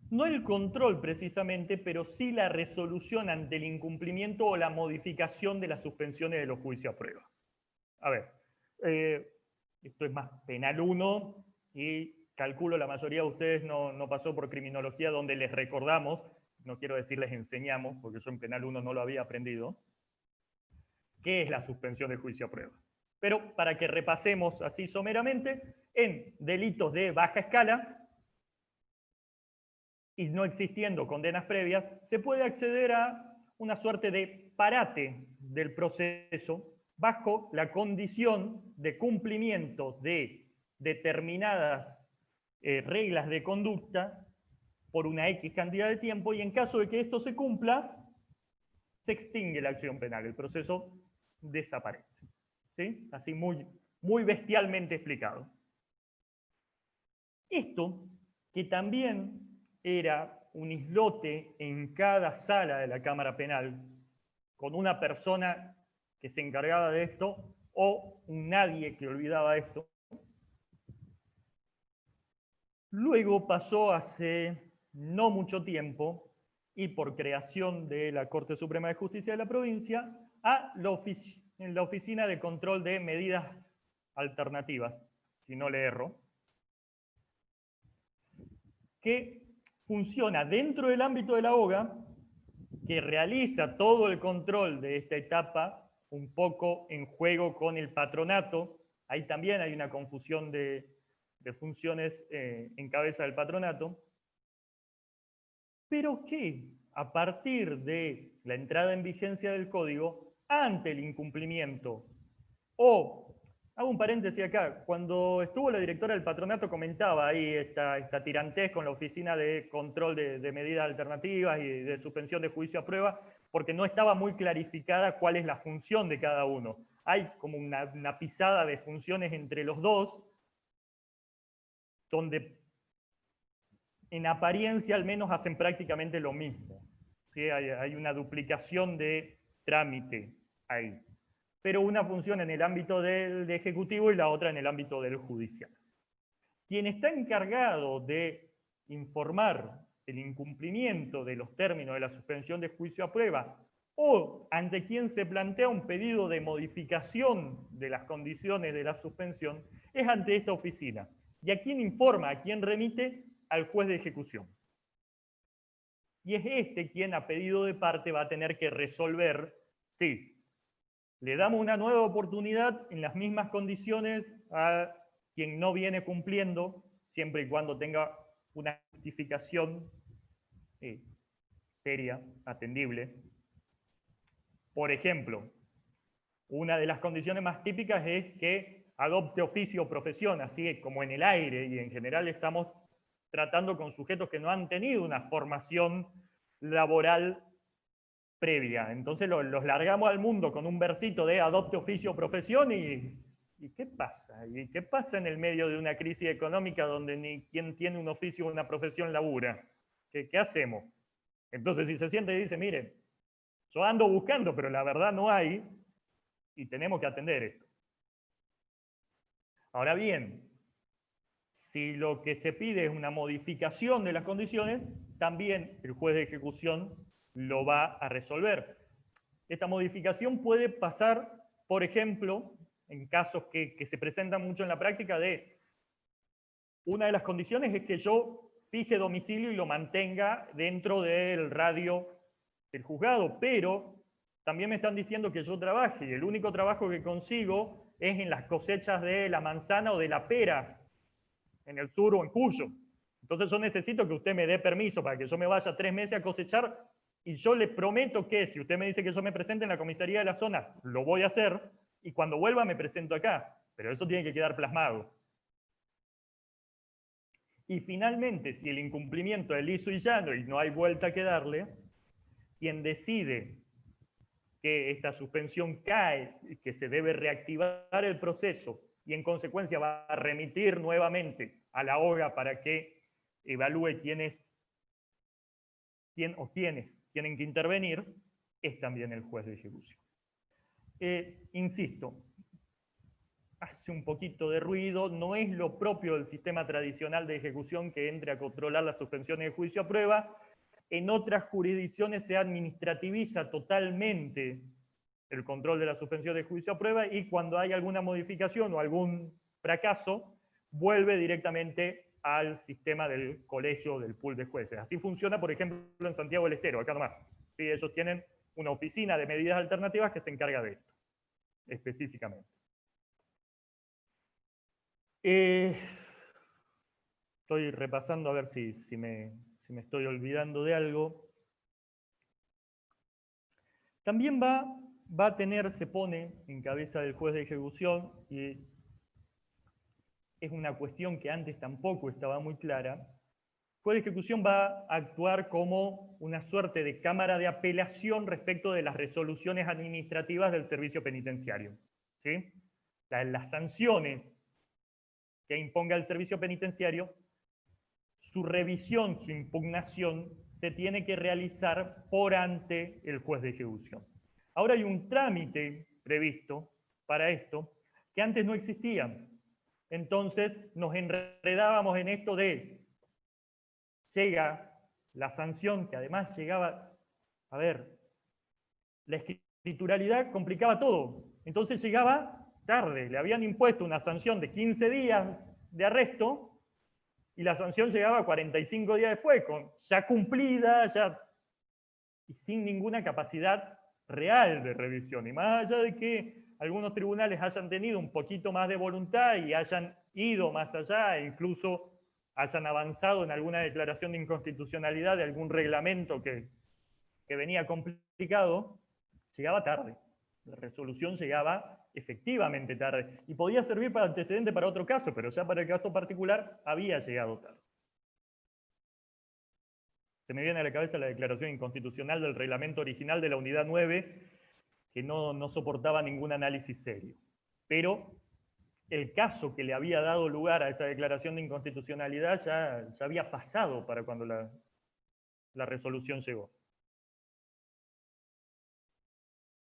no el control precisamente, pero sí la resolución ante el incumplimiento o la modificación de las suspensiones de los juicios a prueba. A ver, esto es más penal 1 y calculo la mayoría de ustedes no pasó por criminología donde les recordamos, no quiero decir les enseñamos, porque yo en penal 1 no lo había aprendido, qué es la suspensión del juicio a prueba. Pero para que repasemos así someramente, en delitos de baja escala, y no existiendo condenas previas, se puede acceder a una suerte de parate del proceso bajo la condición de cumplimiento de determinadas reglas de conducta por una X cantidad de tiempo, y en caso de que esto se cumpla, se extingue la acción penal, el proceso desaparece. ¿Sí? Así muy bestialmente explicado. Esto, que también era un islote en cada sala de la Cámara Penal, con una persona que se encargaba de esto o un nadie que olvidaba esto. Luego pasó hace no mucho tiempo, y por creación de la Corte Suprema de Justicia de la provincia, a la Oficina de Control de Medidas Alternativas, si no le erro, que funciona dentro del ámbito de la OGA, que realiza todo el control de esta etapa, un poco en juego con el patronato. Ahí también hay una confusión de funciones en cabeza del patronato, pero que a partir de la entrada en vigencia del código, ante el incumplimiento, o, hago un paréntesis acá, cuando estuvo la directora del patronato comentaba ahí esta tirantez con la Oficina de Control de Medidas Alternativas y de suspensión de juicio a prueba, porque no estaba muy clarificada cuál es la función de cada uno. Hay como una pisada de funciones entre los dos, donde en apariencia al menos hacen prácticamente lo mismo. ¿Sí? Hay una duplicación de trámite ahí. Pero una funciona en el ámbito del ejecutivo y la otra en el ámbito del judicial. Quien está encargado de informar el incumplimiento de los términos de la suspensión de juicio a prueba o ante quien se plantea un pedido de modificación de las condiciones de la suspensión es ante esta oficina. ¿Y a quién informa? ¿A quién remite? Al juez de ejecución. Y es este quien a pedido de parte va a tener que resolver si le damos una nueva oportunidad en las mismas condiciones a quien no viene cumpliendo, siempre y cuando tenga una justificación seria, atendible. Por ejemplo, una de las condiciones más típicas es que adopte oficio o profesión, así como en el aire, y en general estamos tratando con sujetos que no han tenido una formación laboral previa. Entonces los largamos al mundo con un versito de adopte oficio o profesión y ¿qué pasa? ¿Y qué pasa en el medio de una crisis económica donde ni quien tiene un oficio o una profesión labura? ¿Qué hacemos? Entonces si se siente y dice, mire, yo ando buscando, pero la verdad no hay, y tenemos que atender esto. Ahora bien, si lo que se pide es una modificación de las condiciones, también el juez de ejecución lo va a resolver. Esta modificación puede pasar, por ejemplo, en casos que se presentan mucho en la práctica, de una de las condiciones es que yo fije domicilio y lo mantenga dentro del radio del juzgado, pero también me están diciendo que yo trabaje y el único trabajo que consigo es en las cosechas de la manzana o de la pera, en el sur o en Cuyo. Entonces yo necesito que usted me dé permiso para que yo me vaya 3 meses a cosechar y yo le prometo que si usted me dice que yo me presente en la comisaría de la zona, lo voy a hacer y cuando vuelva me presento acá. Pero eso tiene que quedar plasmado. Y finalmente, si el incumplimiento es liso y llano y no hay vuelta que darle, quien decide que esta suspensión cae y que se debe reactivar el proceso y en consecuencia va a remitir nuevamente a la OGA para que evalúe quién o quiénes tienen que intervenir, es también el juez de ejecución. Insisto, hace un poquito de ruido, no es lo propio del sistema tradicional de ejecución que entre a controlar las suspensiones de juicio a prueba. En otras jurisdicciones se administrativiza totalmente el control de la suspensión de juicio a prueba y cuando hay alguna modificación o algún fracaso, vuelve directamente al sistema del colegio del pool de jueces. Así funciona, por ejemplo, en Santiago del Estero, acá nomás. ¿Sí? Ellos tienen una oficina de medidas alternativas que se encarga de esto, específicamente. Estoy repasando a ver si me estoy olvidando de algo. También va a tener, se pone en cabeza del juez de ejecución, y es una cuestión que antes tampoco estaba muy clara. El juez de ejecución va a actuar como una suerte de cámara de apelación respecto de las resoluciones administrativas del servicio penitenciario. ¿Sí? Las sanciones que imponga el servicio penitenciario, su revisión, su impugnación, se tiene que realizar por ante el juez de ejecución. Ahora hay un trámite previsto para esto que antes no existía. Entonces nos enredábamos en esto de llega la sanción, que además llegaba, a ver, la escrituralidad complicaba todo. Entonces llegaba tarde, le habían impuesto una sanción de 15 días de arresto y la sanción llegaba 45 días después, ya cumplida, ya y sin ninguna capacidad real de revisión. Y más allá de que algunos tribunales hayan tenido un poquito más de voluntad y hayan ido más allá e incluso hayan avanzado en alguna declaración de inconstitucionalidad de algún reglamento que venía complicado, llegaba tarde. La resolución llegaba efectivamente tarde. Y podía servir para antecedente para otro caso, pero ya para el caso particular había llegado tarde. Se me viene a la cabeza la declaración inconstitucional del reglamento original de la unidad 9, que no soportaba ningún análisis serio. Pero el caso que le había dado lugar a esa declaración de inconstitucionalidad ya había pasado para cuando la resolución llegó.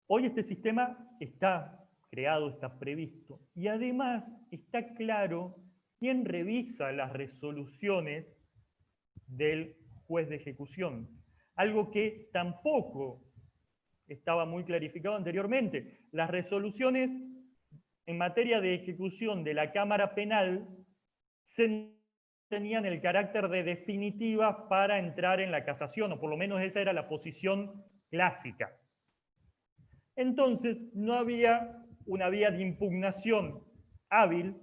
Hoy este sistema está creado, está previsto, y además está claro quién revisa las resoluciones del juez de ejecución, algo que tampoco estaba muy clarificado anteriormente. Las resoluciones en materia de ejecución de la Cámara Penal tenían el carácter de definitivas para entrar en la casación, o por lo menos esa era la posición clásica. Entonces, no había una vía de impugnación hábil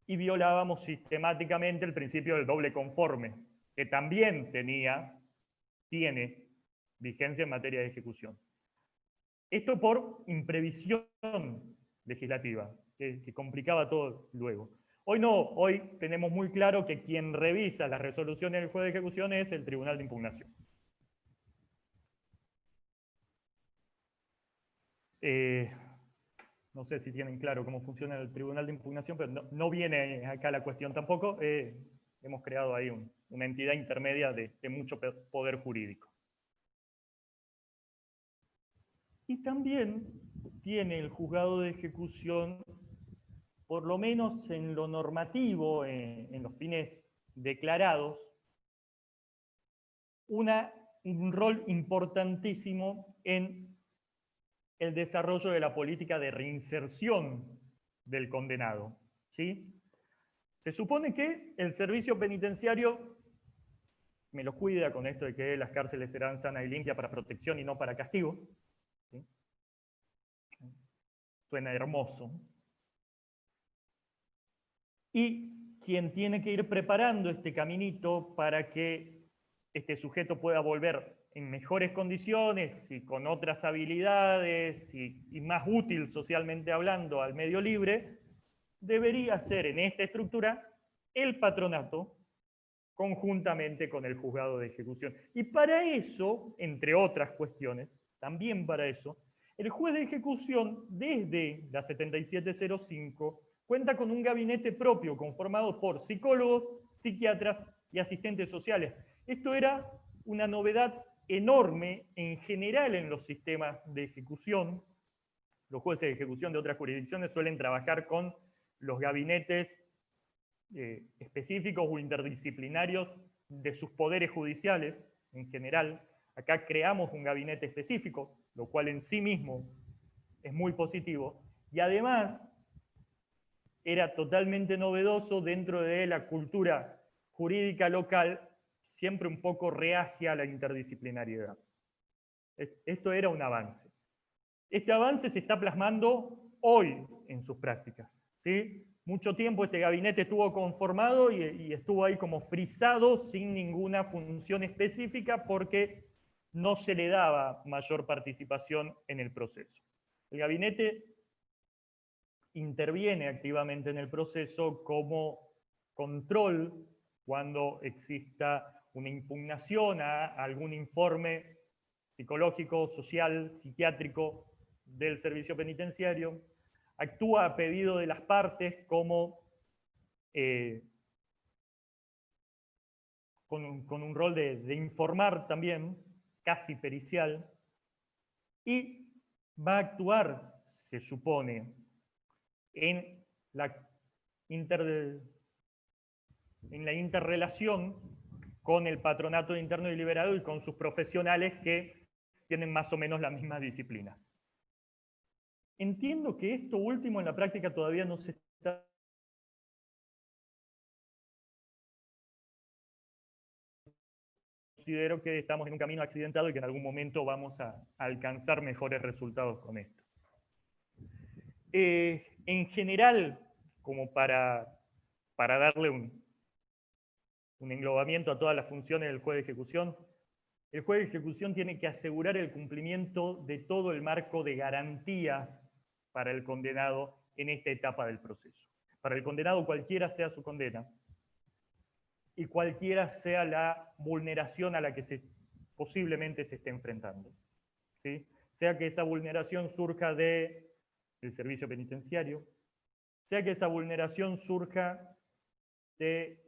y violábamos sistemáticamente el principio del doble conforme, que también tiene vigencia en materia de ejecución. Esto por imprevisión legislativa, que complicaba todo luego. Hoy no, hoy tenemos muy claro que quien revisa las resoluciones del juez de ejecución es el Tribunal de Impugnación. No sé si tienen claro cómo funciona el Tribunal de Impugnación, pero no viene acá la cuestión tampoco. Hemos creado ahí una entidad intermedia de mucho poder jurídico. Y también tiene el juzgado de ejecución, por lo menos en lo normativo, en los fines declarados, un rol importantísimo en el desarrollo de la política de reinserción del condenado, ¿sí? Se supone que el servicio penitenciario me lo cuida con esto de que las cárceles serán sanas y limpias para protección y no para castigo, ¿sí? Suena hermoso. Y quien tiene que ir preparando este caminito para que este sujeto pueda volver en mejores condiciones y con otras habilidades y más útil socialmente hablando al medio libre, debería ser en esta estructura el patronato conjuntamente con el juzgado de ejecución. Y para eso, entre otras cuestiones, también para eso, el juez de ejecución, desde la 7705, cuenta con un gabinete propio conformado por psicólogos, psiquiatras y asistentes sociales. Esto era una novedad enorme en general en los sistemas de ejecución. Los jueces de ejecución de otras jurisdicciones suelen trabajar con los gabinetes específicos o interdisciplinarios de sus poderes judiciales en general. Acá creamos un gabinete específico, lo cual en sí mismo es muy positivo. Y además era totalmente novedoso dentro de la cultura jurídica local, siempre un poco reacia a la interdisciplinariedad. Esto era un avance. Este avance se está plasmando hoy en sus prácticas, ¿sí? Mucho tiempo este gabinete estuvo conformado y estuvo ahí como frisado sin ninguna función específica porque no se le daba mayor participación en el proceso. El gabinete interviene activamente en el proceso como control cuando exista una impugnación a algún informe psicológico, social, psiquiátrico del servicio penitenciario, actúa a pedido de las partes como con un rol de informar también, casi pericial, y va a actuar, se supone, en la interrelación con el patronato interno y liberado y con sus profesionales que tienen más o menos las mismas disciplinas. Entiendo que esto último en la práctica todavía no se está considero que estamos en un camino accidentado y que en algún momento vamos a alcanzar mejores resultados con esto. En general, como para darle un englobamiento a todas las funciones del juez de ejecución, el juez de ejecución tiene que asegurar el cumplimiento de todo el marco de garantías para el condenado en esta etapa del proceso. Para el condenado, cualquiera sea su condena y cualquiera sea la vulneración a la que posiblemente se esté enfrentando, ¿sí? Sea que esa vulneración surja del servicio penitenciario, sea que esa vulneración surja de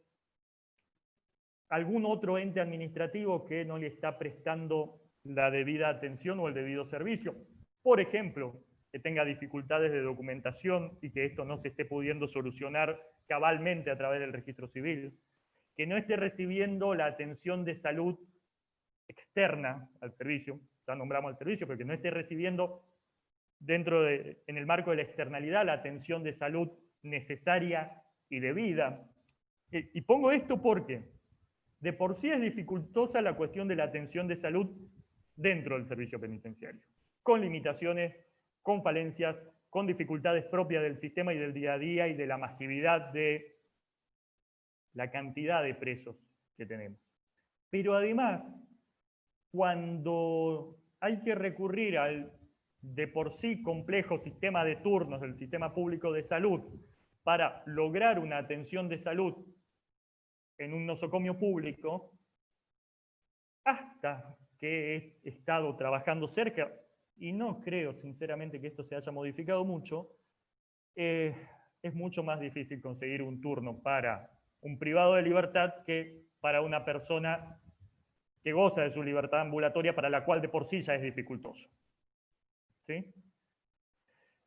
algún otro ente administrativo que no le está prestando la debida atención o el debido servicio. Por ejemplo, que tenga dificultades de documentación y que esto no se esté pudiendo solucionar cabalmente a través del registro civil, que no esté recibiendo la atención de salud externa al servicio, ya nombramos el servicio, pero que no esté recibiendo en el marco de la externalidad la atención de salud necesaria y debida. Y pongo esto porque de por sí es dificultosa la cuestión de la atención de salud dentro del servicio penitenciario, con limitaciones, con falencias, con dificultades propias del sistema y del día a día y de la masividad de la cantidad de presos que tenemos. Pero además, cuando hay que recurrir al de por sí complejo sistema de turnos del sistema público de salud para lograr una atención de salud en un nosocomio público, hasta que he estado trabajando cerca, y no creo sinceramente que esto se haya modificado mucho, es mucho más difícil conseguir un turno para un privado de libertad que para una persona que goza de su libertad ambulatoria, para la cual de por sí ya es dificultoso, ¿sí?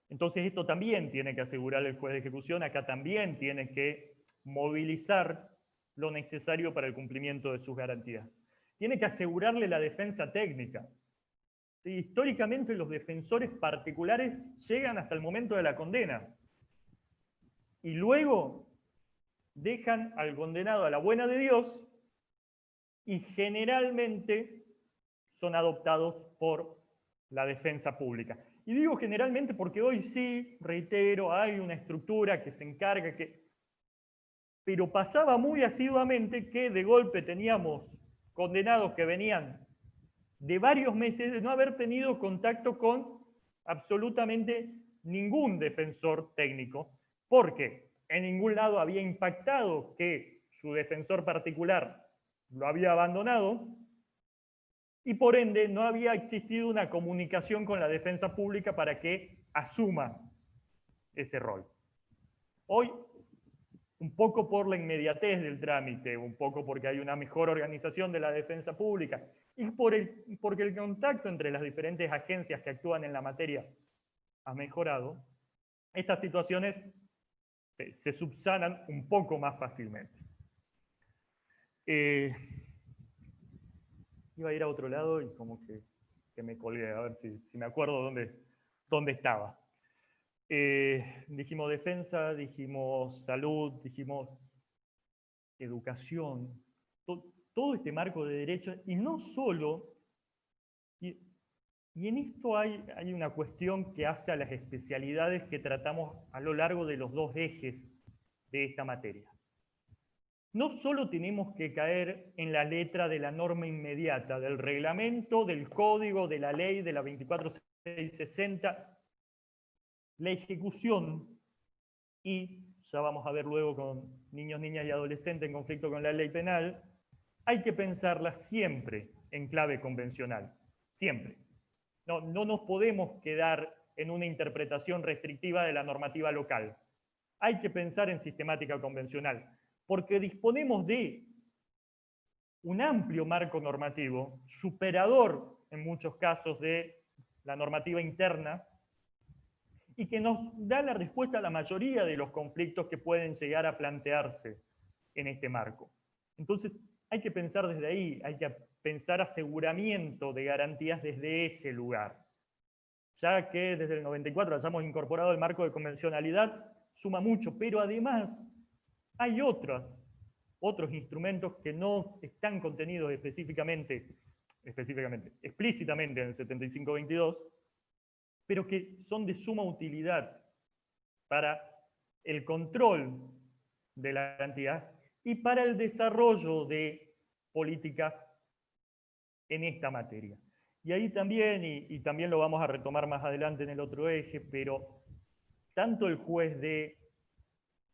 Entonces esto también tiene que asegurar el juez de ejecución, acá también tiene que movilizar lo necesario para el cumplimiento de sus garantías. Tiene que asegurarle la defensa técnica. Sí, históricamente los defensores particulares llegan hasta el momento de la condena y luego dejan al condenado a la buena de Dios y generalmente son adoptados por la defensa pública. Y digo generalmente porque hoy sí, reitero, hay una estructura que se encarga, pero pasaba muy asiduamente que de golpe teníamos condenados que venían de varios meses de no haber tenido contacto con absolutamente ningún defensor técnico, porque en ningún lado había impactado que su defensor particular lo había abandonado, y por ende no había existido una comunicación con la defensa pública para que asuma ese rol. Hoy, un poco por la inmediatez del trámite, un poco porque hay una mejor organización de la defensa pública y porque el contacto entre las diferentes agencias que actúan en la materia ha mejorado, estas situaciones se subsanan un poco más fácilmente. Iba a ir a otro lado y como que me colgué, a ver si me acuerdo dónde estaba. Dijimos defensa, dijimos salud, dijimos educación, todo este marco de derechos, y no solo, y en esto hay una cuestión que hace a las especialidades que tratamos a lo largo de los dos ejes de esta materia. No solo tenemos que caer en la letra de la norma inmediata, del reglamento, del código, de la ley, de la 24660, la ejecución, y ya vamos a ver luego con niños, niñas y adolescentes en conflicto con la ley penal, hay que pensarla siempre en clave convencional, siempre. No nos podemos quedar en una interpretación restrictiva de la normativa local. Hay que pensar en sistemática convencional, porque disponemos de un amplio marco normativo, superador en muchos casos de la normativa interna, y que nos da la respuesta a la mayoría de los conflictos que pueden llegar a plantearse en este marco. Entonces, hay que pensar desde ahí, hay que pensar aseguramiento de garantías desde ese lugar. Ya que desde el 94 hayamos incorporado el marco de convencionalidad, suma mucho, pero además hay otros instrumentos que no están contenidos explícitamente en el 7522, pero que son de suma utilidad para el control de la garantía y para el desarrollo de políticas en esta materia. Y ahí también, y también lo vamos a retomar más adelante en el otro eje, pero tanto el juez de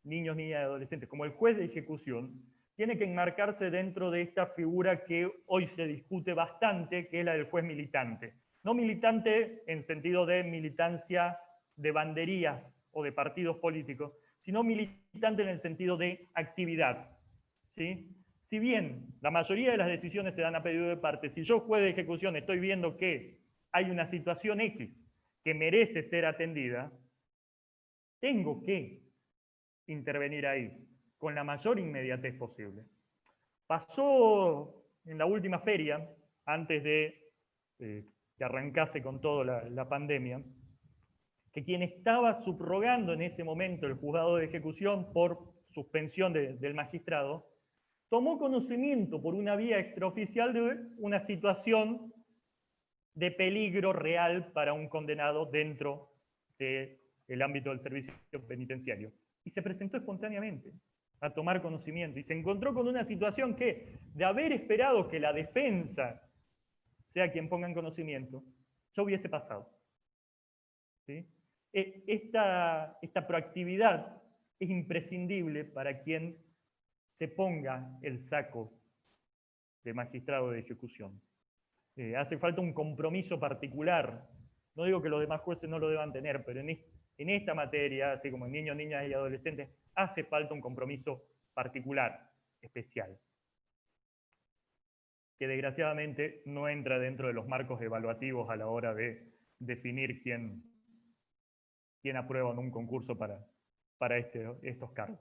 niños, niñas y adolescentes como el juez de ejecución tiene que enmarcarse dentro de esta figura que hoy se discute bastante, que es la del juez militante. No militante en sentido de militancia de banderías o de partidos políticos, sino militante en el sentido de actividad. ¿Sí? Si bien la mayoría de las decisiones se dan a pedido de parte, si yo, juez de ejecución, estoy viendo que hay una situación X que merece ser atendida, tengo que intervenir ahí con la mayor inmediatez posible. Pasó en la última feria, antes de que arrancase con toda la pandemia, que quien estaba subrogando en ese momento el juzgado de ejecución por suspensión del magistrado, tomó conocimiento por una vía extraoficial de una situación de peligro real para un condenado dentro del ámbito del servicio penitenciario. Y se presentó espontáneamente a tomar conocimiento y se encontró con una situación que, de haber esperado que la defensa sea quien ponga en conocimiento, ya hubiese pasado. ¿Sí? Esta proactividad es imprescindible para quien se ponga el saco de magistrado de ejecución. Hace falta un compromiso particular. No digo que los demás jueces no lo deban tener, pero en esta materia, así como en niños, niñas y adolescentes, hace falta un compromiso particular, especial, que desgraciadamente no entra dentro de los marcos evaluativos a la hora de definir quién quién aprueba en un concurso para estos cargos.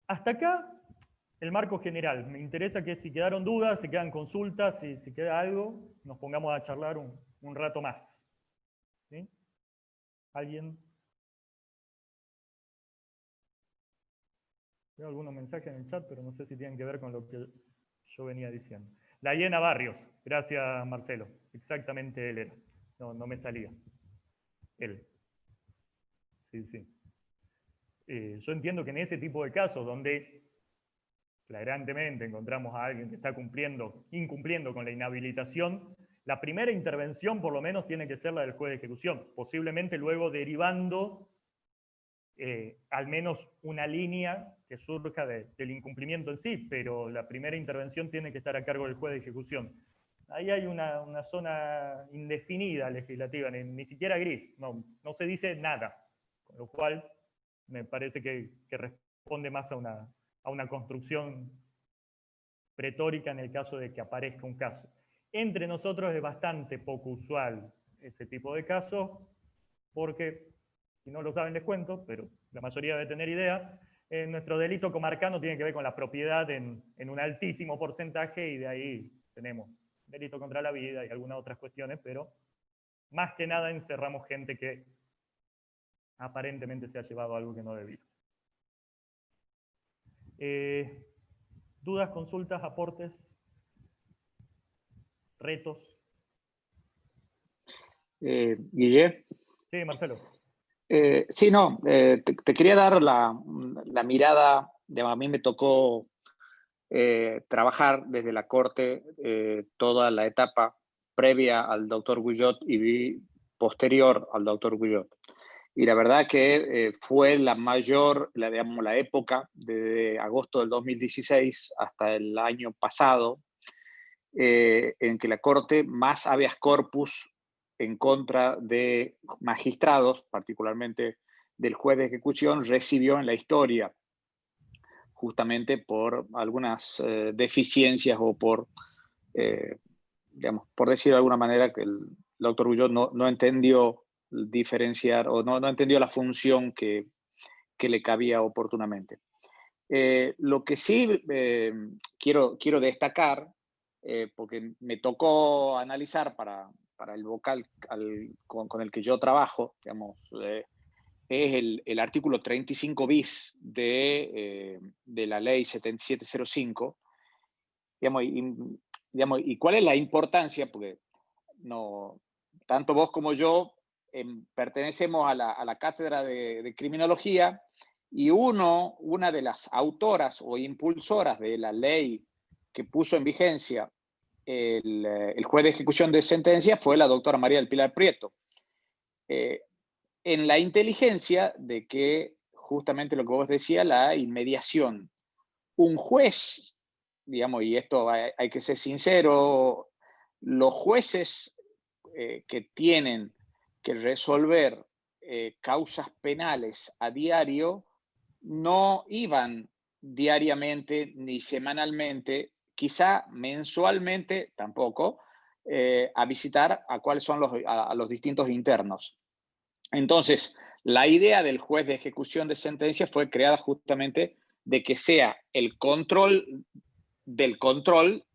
Hasta acá el marco general. Me interesa que si quedaron dudas, si quedan consultas, si queda algo, nos pongamos a charlar un rato más. ¿Sí? ¿Alguien? Veo algunos mensajes en el chat, pero no sé si tienen que ver con lo que yo venía diciendo. La Hiena Barrios. Gracias, Marcelo. Exactamente él era. No me salía. Él. Sí, sí. Yo entiendo que en ese tipo de casos donde flagrantemente encontramos a alguien que está incumpliendo con la inhabilitación, la primera intervención por lo menos tiene que ser la del juez de ejecución, posiblemente luego derivando al menos una línea que surja del incumplimiento en sí, pero la primera intervención tiene que estar a cargo del juez de ejecución. Ahí hay una zona indefinida legislativa, ni siquiera gris, no se dice nada, con lo cual me parece que responde más a una construcción pretórica en el caso de que aparezca un caso. Entre nosotros es bastante poco usual ese tipo de casos, porque, si no lo saben les cuento, pero la mayoría debe tener idea, nuestro delito comarcano tiene que ver con la propiedad en un altísimo porcentaje, y de ahí tenemos delito contra la vida y algunas otras cuestiones, pero más que nada encerramos gente que aparentemente se ha llevado algo que no debió. ¿Dudas, consultas, aportes, retos? Guille. Sí, Marcelo. Sí, no, te quería dar la mirada. A mí me tocó trabajar desde la Corte toda la etapa previa al doctor Guyot y posterior al doctor Guyot. Y la verdad que fue la época de agosto del 2016 hasta el año pasado, en que la Corte más habeas corpus en contra de magistrados, particularmente del juez de ejecución, recibió en la historia, justamente por algunas deficiencias o por decirlo de alguna manera, que el doctor Guyot no entendió diferenciar o no entendió la función que le cabía oportunamente. Lo que sí quiero destacar, porque me tocó analizar para el vocal con el que yo trabajo, es el artículo 35 bis de la ley 7705, y cuál es la importancia, porque tanto vos como yo pertenecemos a la cátedra de criminología, y una de las autoras o impulsoras de la ley que puso en vigencia el juez de ejecución de sentencia fue la doctora María del Pilar Prieto. En la inteligencia de que, justamente lo que vos decías, la inmediación. Un juez, y esto hay que ser sincero, los jueces que tienen que resolver causas penales a diario no iban diariamente ni semanalmente, quizá mensualmente tampoco, a visitar a cuáles son a los distintos internos. Entonces, la idea del juez de ejecución de sentencia fue creada justamente de que sea el control del control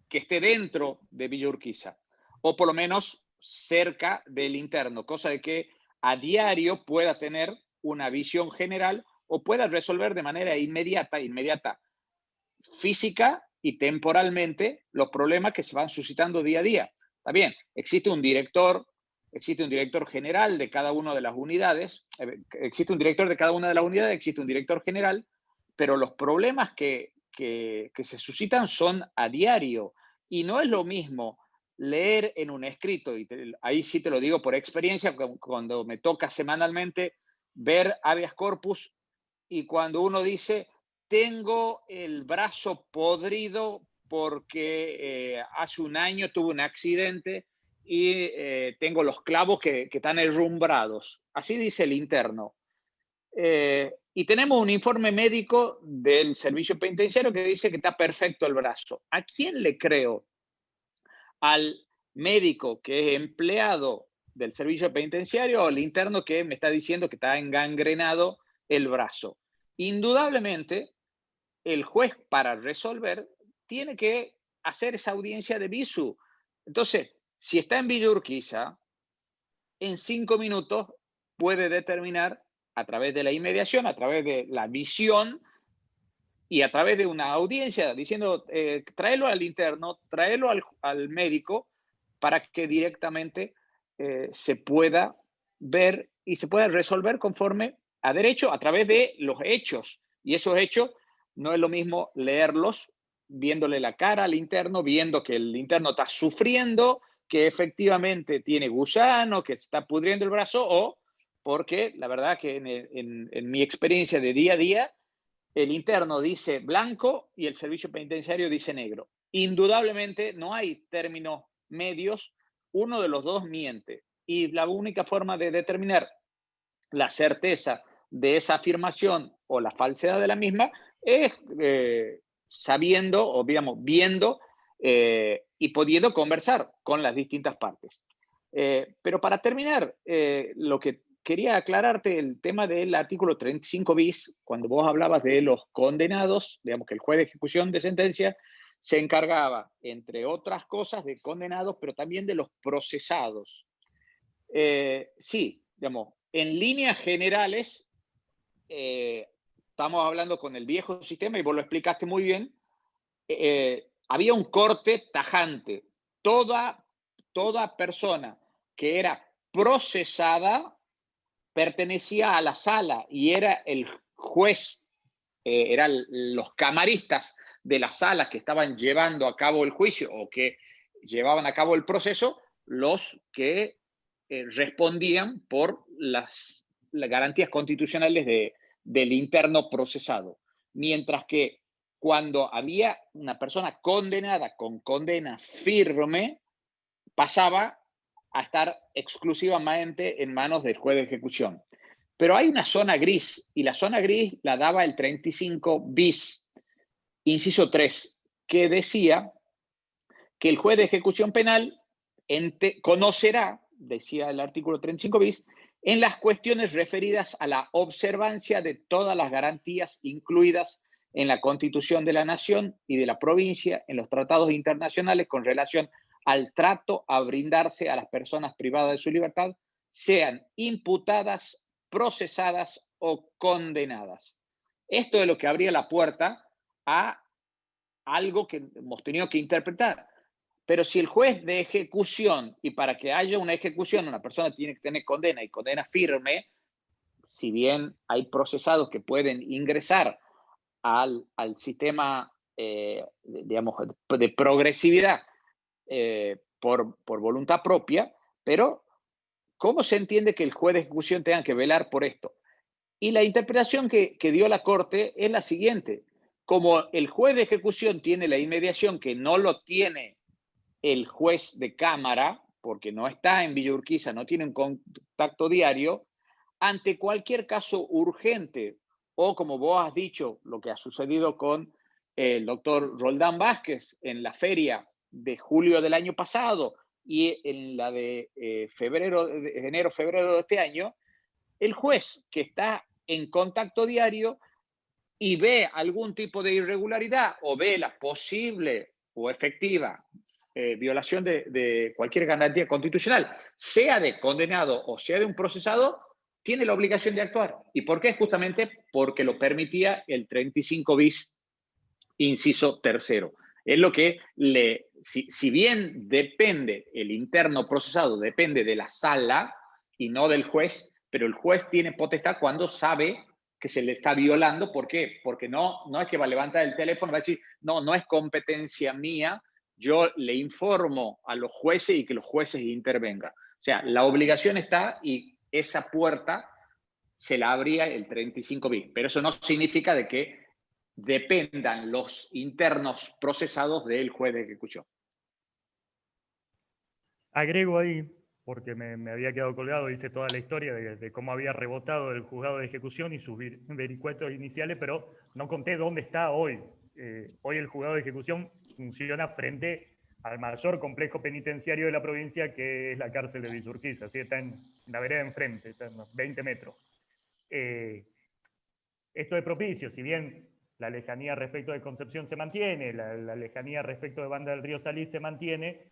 que esté dentro de Villa Urquiza, o por lo menos cerca del interno, cosa de que a diario pueda tener una visión general o pueda resolver de manera inmediata, física y temporalmente, los problemas que se van suscitando día a día. Está bien, existe un director general de cada una de las unidades, existe un director general, pero los problemas que se suscitan son a diario, y no es lo mismo leer en un escrito, y ahí sí te lo digo por experiencia, cuando me toca semanalmente ver habeas corpus, y cuando uno dice, tengo el brazo podrido porque hace un año tuve un accidente y tengo los clavos que están herrumbrados. Así dice el interno. Y tenemos un informe médico del servicio penitenciario que dice que está perfecto el brazo. ¿A quién le creo? ¿Al médico que es empleado del servicio penitenciario o el interno que me está diciendo que está engangrenado el brazo. Indudablemente, el juez para resolver tiene que hacer esa audiencia de visu. Entonces, si está en Villa Urquiza, en 5 minutos puede determinar a través de la inmediación, a través de la visión y a través de una audiencia diciendo, tráelo al interno, tráelo al médico para que directamente se pueda ver y se pueda resolver conforme a derecho a través de los hechos. Y esos hechos no es lo mismo leerlos viéndole la cara al interno, viendo que el interno está sufriendo, que efectivamente tiene gusano, que está pudriendo el brazo, o porque la verdad que en mi experiencia de día a día, el interno dice blanco y el servicio penitenciario dice negro. Indudablemente no hay términos medios, uno de los dos miente. Y la única forma de determinar la certeza de esa afirmación o la falsedad de la misma es sabiendo o digamos viendo y pudiendo conversar con las distintas partes. Pero para terminar, lo que quería aclararte el tema del artículo 35 bis, cuando vos hablabas de los condenados, digamos que el juez de ejecución de sentencia se encargaba, entre otras cosas, de condenados, pero también de los procesados. Sí, digamos, en líneas generales, estamos hablando con el viejo sistema y vos lo explicaste muy bien, había un corte tajante. Toda persona que era procesada pertenecía a la sala y era el juez, eran los camaristas de la sala que estaban llevando a cabo el juicio o que llevaban a cabo el proceso, los que respondían por las garantías constitucionales del interno procesado. Mientras que cuando había una persona condenada con condena firme, pasaba a estar exclusivamente en manos del juez de ejecución. Pero hay una zona gris, y la zona gris la daba el 35 bis, inciso 3, que decía que el juez de ejecución penal conocerá, decía el artículo 35 bis, en las cuestiones referidas a la observancia de todas las garantías incluidas en la Constitución de la Nación y de la provincia, en los tratados internacionales con relación al trato a brindarse a las personas privadas de su libertad, sean imputadas, procesadas o condenadas. Esto es lo que abría la puerta a algo que hemos tenido que interpretar. Pero si el juez de ejecución, y para que haya una ejecución, una persona tiene que tener condena y condena firme, si bien hay procesados que pueden ingresar al sistema, digamos, de progresividad por voluntad propia, pero ¿cómo se entiende que el juez de ejecución tenga que velar por esto? Y la interpretación que dio la Corte es la siguiente. Como el juez de ejecución tiene la inmediación que no lo tiene el juez de cámara, porque no está en Villa Urquiza, no tiene un contacto diario, ante cualquier caso urgente, o como vos has dicho, lo que ha sucedido con el doctor Roldán Vázquez en la feria de julio del año pasado y en la de enero, febrero de este año, el juez que está en contacto diario y ve algún tipo de irregularidad o ve la posible o efectiva violación de cualquier garantía constitucional, sea de condenado o sea de un procesado, tiene la obligación de actuar. ¿Y por qué? Justamente porque lo permitía el 35 bis, inciso tercero. Es lo que si bien depende, el interno procesado depende de la sala y no del juez, pero el juez tiene potestad cuando sabe que se le está violando. ¿Por qué? Porque no es que va a levantar el teléfono y va a decir, no es competencia mía, yo le informo a los jueces y que los jueces intervengan. O sea, la obligación está y esa puerta se la abría el 35 bis. Pero eso no significa de que dependan los internos procesados del juez de ejecución. Agrego ahí, porque me había quedado colgado, hice toda la historia de cómo había rebotado el juzgado de ejecución y sus vericuetos iniciales, pero no conté dónde está hoy. Hoy el juzgado de ejecución funciona frente al mayor complejo penitenciario de la provincia, que es la cárcel de Villa Urquiza, así está en la vereda enfrente, está en unos 20 metros. Esto es propicio, si bien la lejanía respecto de Concepción se mantiene, la lejanía respecto de Banda del Río Salí se mantiene,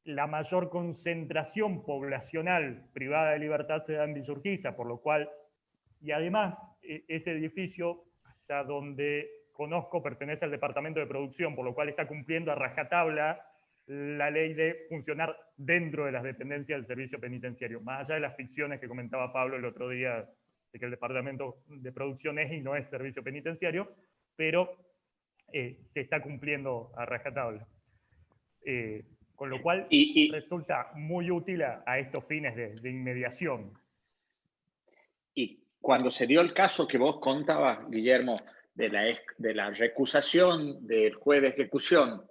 la mayor concentración poblacional privada de libertad se da en Villa Urquiza, por lo cual, y además, ese edificio, hasta donde conozco, pertenece al departamento de producción, por lo cual está cumpliendo a rajatabla la ley de funcionar dentro de las dependencias del servicio penitenciario, más allá de las ficciones que comentaba Pablo el otro día, de que el departamento de producción es y no es servicio penitenciario, pero se está cumpliendo a rajatabla. Con lo cual resulta muy útil a estos fines de inmediación. Y cuando se dio el caso que vos contabas, Guillermo, de la recusación del juez de ejecución,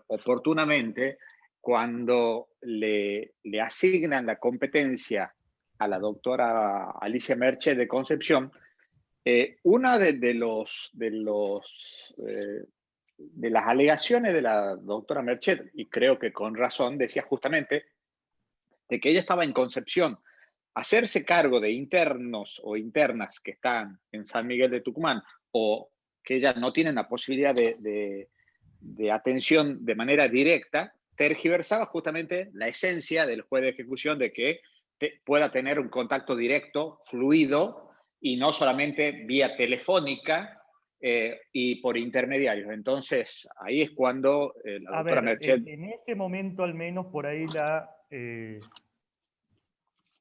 oportunamente, cuando le asignan la competencia a la doctora Alicia Merche de Concepción, una de las alegaciones de la doctora Merced, y creo que con razón, decía justamente de que ella estaba en Concepción. Hacerse cargo de internos o internas que están en San Miguel de Tucumán o que ellas no tienen la posibilidad de atención de manera directa, tergiversaba justamente la esencia del juez de ejecución de que pueda tener un contacto directo, fluido, y no solamente vía telefónica y por intermediarios. Entonces, ahí es cuando la doctora Merced... En ese momento, al menos, por ahí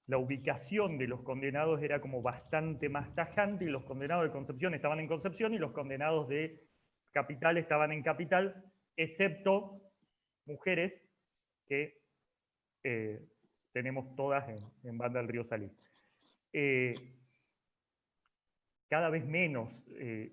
la ubicación de los condenados era como bastante más tajante, y los condenados de Concepción estaban en Concepción y los condenados de Capital estaban en Capital, excepto mujeres que tenemos todas en Banda del Río Salí. Cada vez menos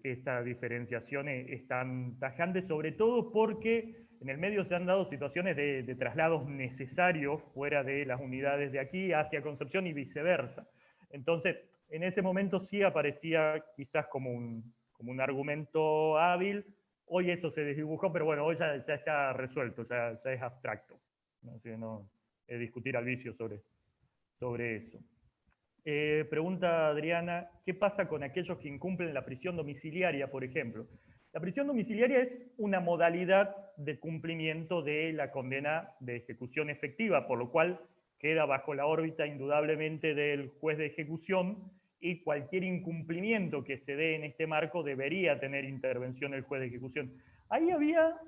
esa diferenciación es tan tajante, sobre todo porque en el medio se han dado situaciones de traslados necesarios fuera de las unidades de aquí hacia Concepción y viceversa. Entonces, en ese momento sí aparecía quizás como un argumento hábil. Hoy eso se desdibujó, pero bueno, hoy ya está resuelto, ya es abstracto. No es discutir al vicio sobre eso. Pregunta Adriana, ¿qué pasa con aquellos que incumplen la prisión domiciliaria, por ejemplo? La prisión domiciliaria es una modalidad de cumplimiento de la condena de ejecución efectiva, por lo cual queda bajo la órbita indudablemente del juez de ejecución, y cualquier incumplimiento que se dé en este marco debería tener intervención el juez de ejecución. Ahí había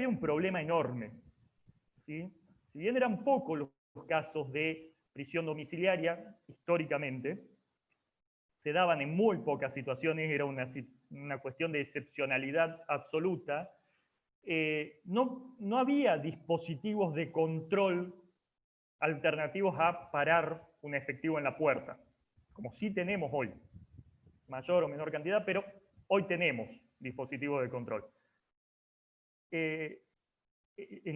un problema enorme, ¿sí? Si bien eran pocos los casos de prisión domiciliaria, históricamente, se daban en muy pocas situaciones, era una cuestión de excepcionalidad absoluta. No había dispositivos de control alternativos a parar un efectivo en la puerta, como sí tenemos hoy, mayor o menor cantidad, pero hoy tenemos dispositivos de control. En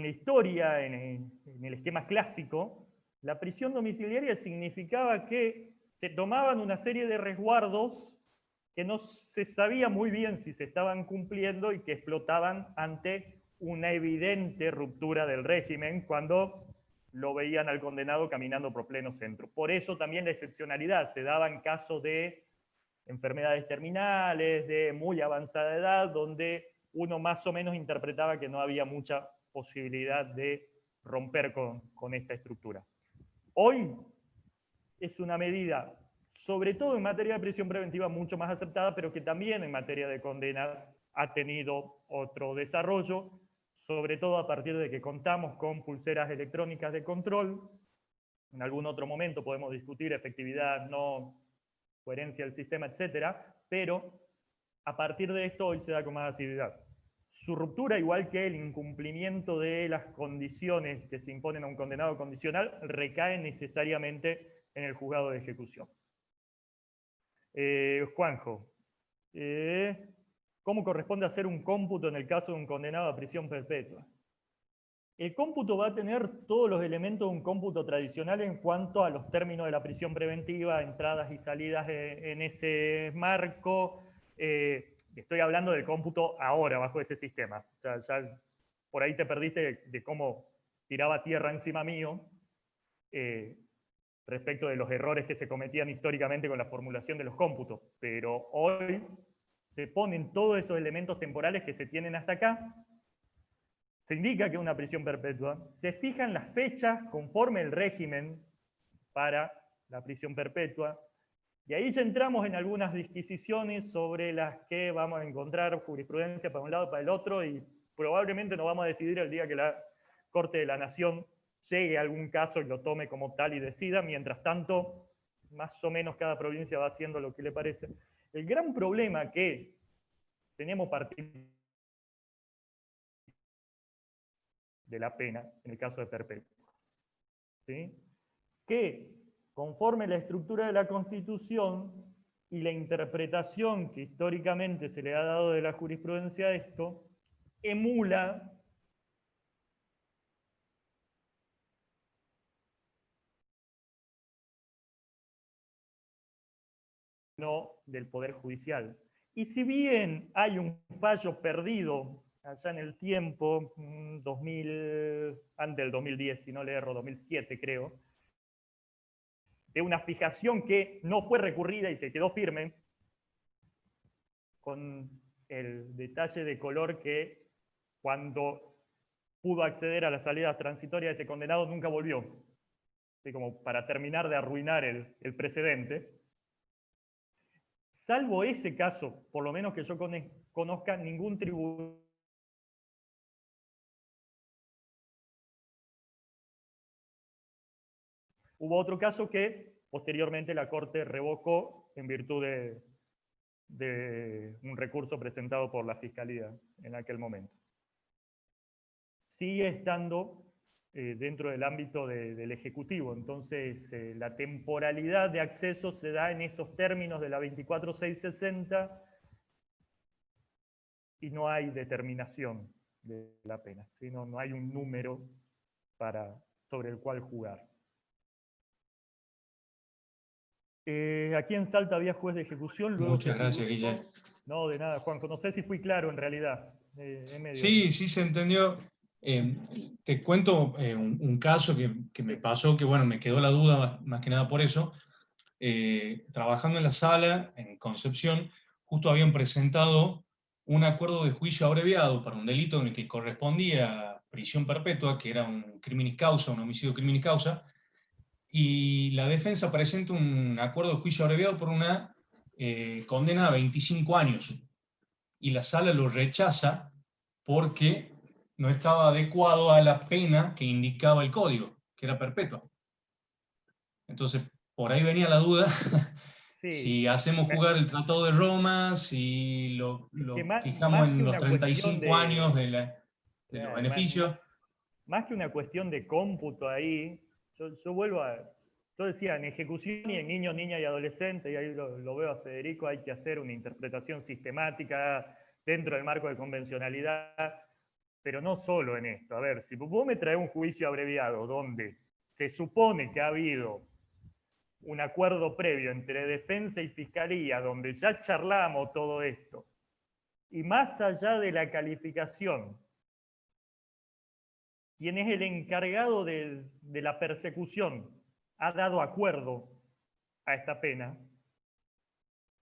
la historia, en el esquema clásico, la prisión domiciliaria significaba que se tomaban una serie de resguardos que no se sabía muy bien si se estaban cumpliendo y que explotaban ante una evidente ruptura del régimen cuando lo veían al condenado caminando por pleno centro. Por eso también la excepcionalidad se daba en casos de enfermedades terminales, de muy avanzada edad, donde uno más o menos interpretaba que no había mucha posibilidad de romper con esta estructura. Hoy es una medida, sobre todo en materia de prisión preventiva, mucho más aceptada, pero que también en materia de condenas ha tenido otro desarrollo, sobre todo a partir de que contamos con pulseras electrónicas de control. En algún otro momento podemos discutir efectividad, no, coherencia del sistema, etcétera, pero a partir de esto hoy se da con más asiduidad. Su ruptura, igual que el incumplimiento de las condiciones que se imponen a un condenado condicional, recae necesariamente en el juzgado de ejecución. Juanjo, ¿cómo corresponde hacer un cómputo en el caso de un condenado a prisión perpetua? El cómputo va a tener todos los elementos de un cómputo tradicional en cuanto a los términos de la prisión preventiva, entradas y salidas en ese marco, Estoy hablando del cómputo ahora, bajo este sistema. O sea, ya por ahí te perdiste de cómo tiraba tierra encima mío respecto de los errores que se cometían históricamente con la formulación de los cómputos. Pero hoy se ponen todos esos elementos temporales que se tienen hasta acá, se indica que es una prisión perpetua, se fijan las fechas conforme el régimen para la prisión perpetua, y ahí ya entramos en algunas disquisiciones sobre las que vamos a encontrar jurisprudencia para un lado y para el otro, y probablemente nos vamos a decidir el día que la Corte de la Nación llegue a algún caso y lo tome como tal y decida. Mientras tanto, más o menos cada provincia va haciendo lo que le parece. El gran problema que tenemos particular de la pena, en el caso de perpetua, ¿sí? Que conforme la estructura de la Constitución y la interpretación que históricamente se le ha dado de la jurisprudencia a esto, emula no del Poder Judicial. Y si bien hay un fallo perdido allá en el tiempo, 2000, antes del 2010, si no le erro, 2007 creo, de una fijación que no fue recurrida y que quedó firme, con el detalle de color que cuando pudo acceder a la salida transitoria de este condenado nunca volvió. Así como para terminar de arruinar el precedente. Salvo ese caso, por lo menos que yo conozca, ningún tribunal hubo otro caso que posteriormente la Corte revocó en virtud de un recurso presentado por la Fiscalía en aquel momento. Sigue estando dentro del ámbito del Ejecutivo, entonces la temporalidad de acceso se da en esos términos de la 24660 y no hay determinación de la pena, sino no hay un número sobre el cual jugar. Aquí en Salta había juez de ejecución. Luego Muchas gracias, Guille. No, de nada, Juanjo. No sé si fui claro en realidad. Sí, sí se entendió. Te cuento un caso que me pasó, que bueno, me quedó la duda más que nada por eso. Trabajando en la sala, en Concepción, justo habían presentado un acuerdo de juicio abreviado para un delito en el que correspondía prisión perpetua, que era un criminis causa, un homicidio criminis causa, y la defensa presenta un acuerdo de juicio abreviado por una condena a 25 años. Y la sala lo rechaza porque no estaba adecuado a la pena que indicaba el código, que era perpetua. Entonces, por ahí venía la duda, sí. Si hacemos jugar el Tratado de Roma, si lo fijamos en los 35 años de los beneficios. Más que una cuestión de cómputo ahí, yo vuelvo a... Yo decía, en ejecución y en niño, niña y adolescente, y ahí lo veo a Federico, hay que hacer una interpretación sistemática dentro del marco de convencionalidad, pero no solo en esto. A ver, si vos me traes un juicio abreviado donde se supone que ha habido un acuerdo previo entre defensa y fiscalía, donde ya charlamos todo esto, y más allá de la calificación, quien es el encargado de la persecución ha dado acuerdo a esta pena,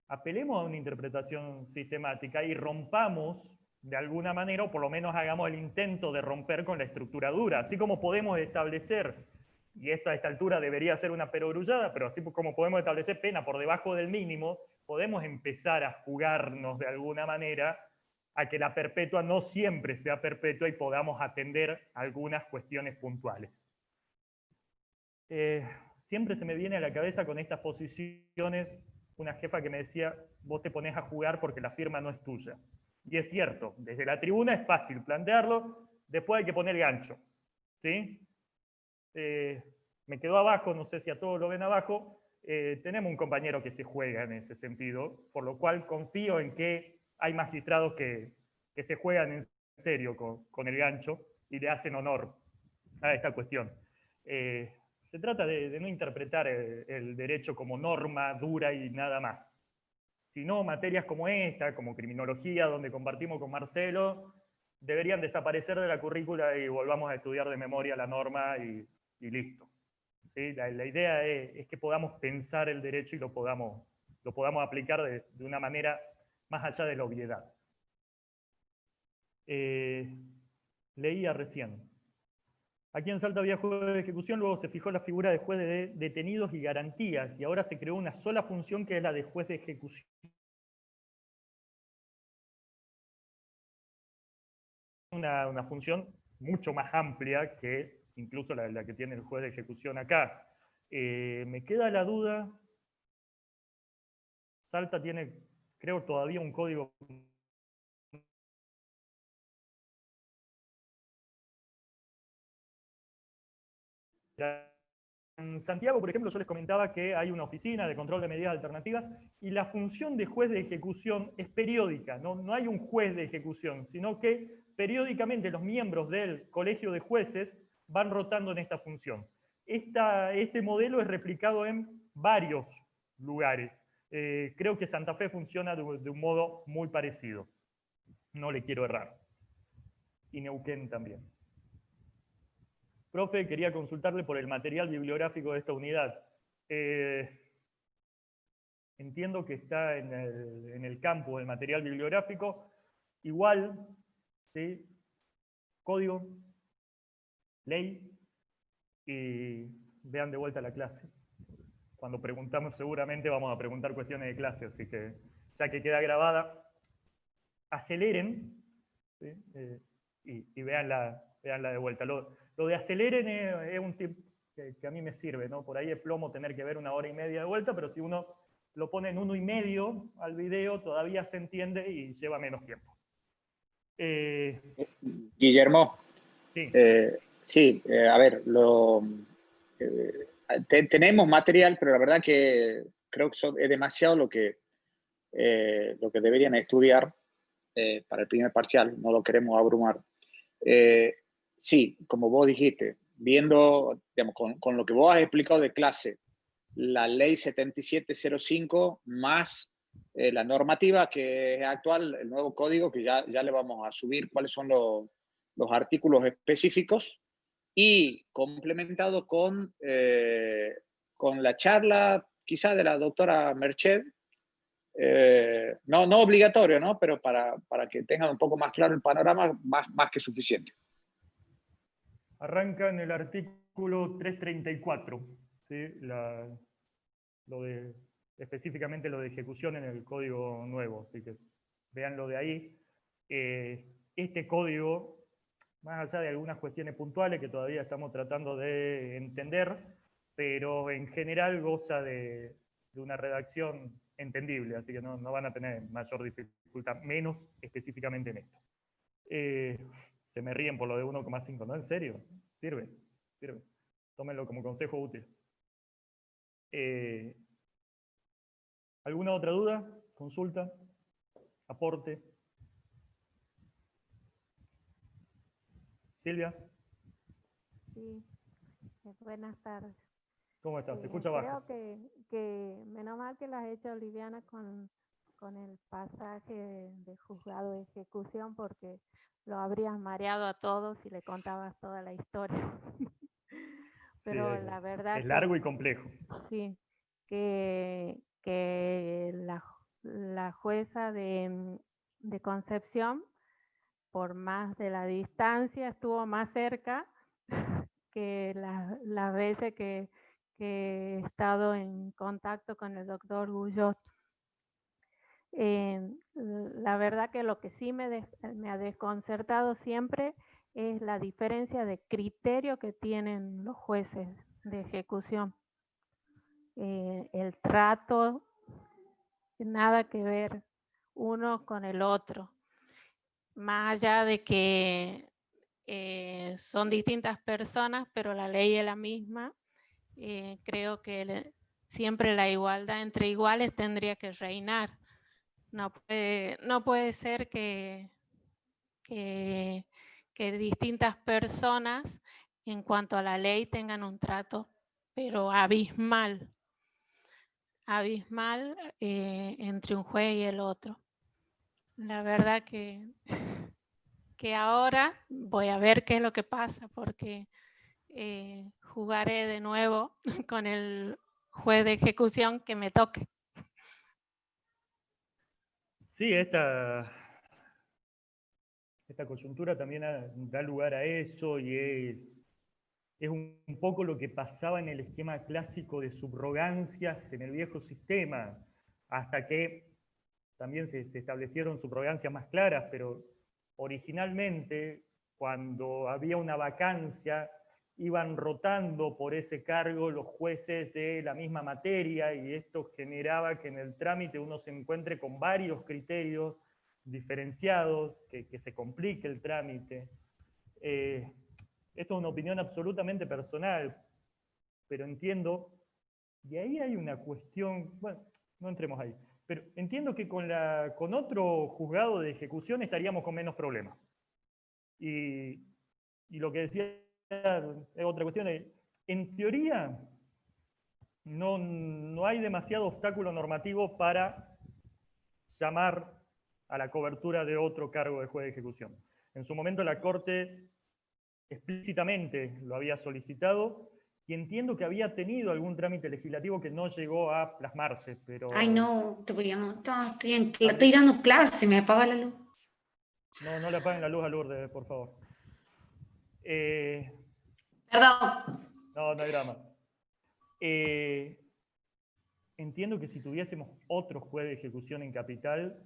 apelemos a una interpretación sistemática y rompamos de alguna manera, o por lo menos hagamos el intento de romper con la estructura dura, así como podemos establecer, y esto a esta altura debería ser una perogrullada, pero así como podemos establecer pena por debajo del mínimo, podemos empezar a jugarnos de alguna manera a que la perpetua no siempre sea perpetua y podamos atender algunas cuestiones puntuales. Siempre se me viene a la cabeza con estas posiciones una jefa que me decía, vos te pones a jugar porque la firma no es tuya. Y es cierto, desde la tribuna es fácil plantearlo, después hay que poner gancho, ¿sí? Me quedó abajo, no sé si a todos lo ven abajo, tenemos un compañero que se juega en ese sentido, por lo cual confío en que hay magistrados que se juegan en serio con el gancho y le hacen honor a esta cuestión. Se trata de no interpretar el derecho como norma dura y nada más, Si no, materias como esta, como criminología, donde compartimos con Marcelo, deberían desaparecer de la currícula y volvamos a estudiar de memoria la norma y listo. ¿Sí? La idea es que podamos pensar el derecho y lo podamos aplicar de una manera más allá de la obviedad. Leía recién. Aquí en Salta había juez de ejecución, luego se fijó la figura de juez de detenidos y garantías, y ahora se creó una sola función que es la de juez de ejecución. Una función mucho más amplia que incluso la que tiene el juez de ejecución acá. Me queda la duda, Salta tiene, creo, todavía un código. En Santiago, por ejemplo, yo les comentaba que hay una oficina de control de medidas alternativas y la función de juez de ejecución es periódica, no hay un juez de ejecución, sino que periódicamente los miembros del colegio de jueces van rotando en esta función. Este modelo es replicado en varios lugares. Creo que Santa Fe funciona de un modo muy parecido. No le quiero errar. Y Neuquén también. Profe, quería consultarle por el material bibliográfico de esta unidad. Entiendo que está en el campo del material bibliográfico. Igual, ¿sí? Código, ley, y vean de vuelta la clase. Cuando preguntamos seguramente vamos a preguntar cuestiones de clase, así que ya que queda grabada, aceleren, ¿sí? Y veanla de vuelta. Lo de aceleren es un tip que a mí me sirve, ¿no? Por ahí es plomo tener que ver 1 hora y media de vuelta, pero si uno lo pone en 1,5 al video, todavía se entiende y lleva menos tiempo. Guillermo, Sí. Sí, a ver, tenemos material, pero la verdad que creo que es demasiado lo que deberían estudiar para el primer parcial, no lo queremos abrumar. Sí, como vos dijiste, viendo, digamos, con lo que vos has explicado de clase, la ley 7705 más la normativa que es actual, el nuevo código, que ya le vamos a subir cuáles son los artículos específicos, y complementado con la charla quizá de la doctora Merched, no obligatorio, ¿no? Pero para que tengan un poco más claro el panorama, más que suficiente. Arranca en el artículo 334, ¿sí? Específicamente lo de ejecución en el código nuevo, así que véanlo de ahí. Este código, más allá de algunas cuestiones puntuales que todavía estamos tratando de entender, pero en general goza de una redacción entendible, así que no van a tener mayor dificultad, menos específicamente en esto. Se me ríen por lo de 1,5, ¿no? ¿En serio? Sirve. Tómenlo como consejo útil. ¿Alguna otra duda? ¿Consulta? ¿Aporte? Silvia. Sí, buenas tardes. ¿Cómo estás? ¿Se escucha bajo? Creo que menos mal que las has hecho liviana con el pasaje de juzgado de ejecución, porque lo habrías mareado a todos si le contabas toda la historia. Pero sí, la verdad es largo y complejo. Sí, que la jueza de Concepción, por más de la distancia, estuvo más cerca que las veces que he estado en contacto con el doctor Guyot. La verdad que lo que sí me ha desconcertado siempre es la diferencia de criterio que tienen los jueces de ejecución. El trato, nada que ver uno con el otro. Más allá de que son distintas personas, pero la ley es la misma, creo que siempre la igualdad entre iguales tendría que reinar. No puede ser que distintas personas en cuanto a la ley tengan un trato, pero abismal. abismal entre un juez y el otro. La verdad que ahora voy a ver qué es lo que pasa, porque jugaré de nuevo con el juez de ejecución que me toque. Sí, esta coyuntura también da lugar a eso y es un poco lo que pasaba en el esquema clásico de subrogancias en el viejo sistema, hasta que también se establecieron subrogancias más claras, pero originalmente, cuando había una vacancia, iban rotando por ese cargo los jueces de la misma materia, y esto generaba que en el trámite uno se encuentre con varios criterios diferenciados, que se complique el trámite. Esto es una opinión absolutamente personal, pero entiendo, y ahí hay una cuestión, bueno, no entremos ahí, pero entiendo que con otro juzgado de ejecución estaríamos con menos problemas. Y lo que decía es otra cuestión, en teoría no hay demasiado obstáculo normativo para llamar a la cobertura de otro cargo de juez de ejecución. En su momento la Corte explícitamente lo había solicitado, y entiendo que había tenido algún trámite legislativo que no llegó a plasmarse, pero... Ay, no, te voy a matar, estoy dando clase, me apaga la luz. No le apaguen la luz a Lourdes, por favor. Perdón. No hay drama. Entiendo que si tuviésemos otro juez de ejecución en Capital,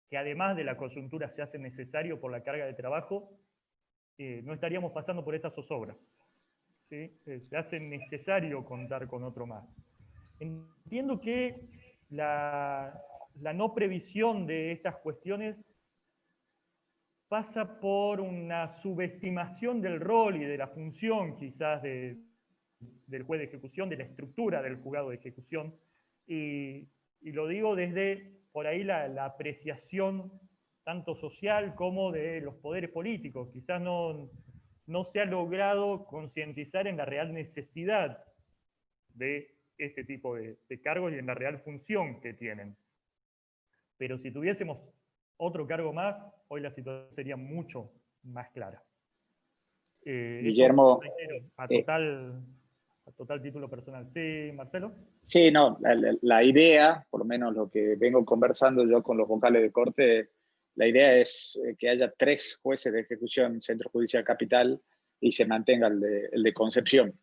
que además de la coyuntura se hace necesario por la carga de trabajo, no estaríamos pasando por esta zozobra. ¿Sí? Se hace necesario contar con otro más. Entiendo que la no previsión de estas cuestiones pasa por una subestimación del rol y de la función quizás del juez de ejecución, de la estructura del juzgado de ejecución, y lo digo desde por ahí la apreciación tanto social como de los poderes políticos. Quizás no se ha logrado concientizar en la real necesidad de este tipo de cargos y en la real función que tienen. Pero si tuviésemos otro cargo más, hoy la situación sería mucho más clara. Guillermo, eso, a total título personal. Sí, Marcelo. Sí, no, la idea, por lo menos lo que vengo conversando yo con los vocales de corte, la idea es que haya 3 jueces de ejecución Centro Judicial Capital y se mantenga el de Concepción.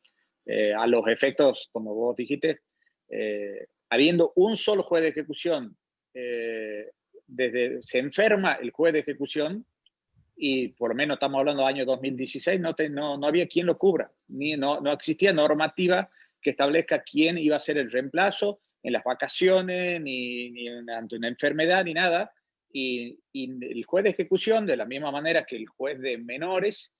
A los efectos, como vos dijiste, habiendo un solo juez de ejecución, se enferma el juez de ejecución, y por lo menos estamos hablando del año 2016, no había quien lo cubra, no existía normativa que establezca quién iba a ser el reemplazo en las vacaciones, ni ante una enfermedad, ni nada. Y el juez de ejecución, de la misma manera que el juez de menores,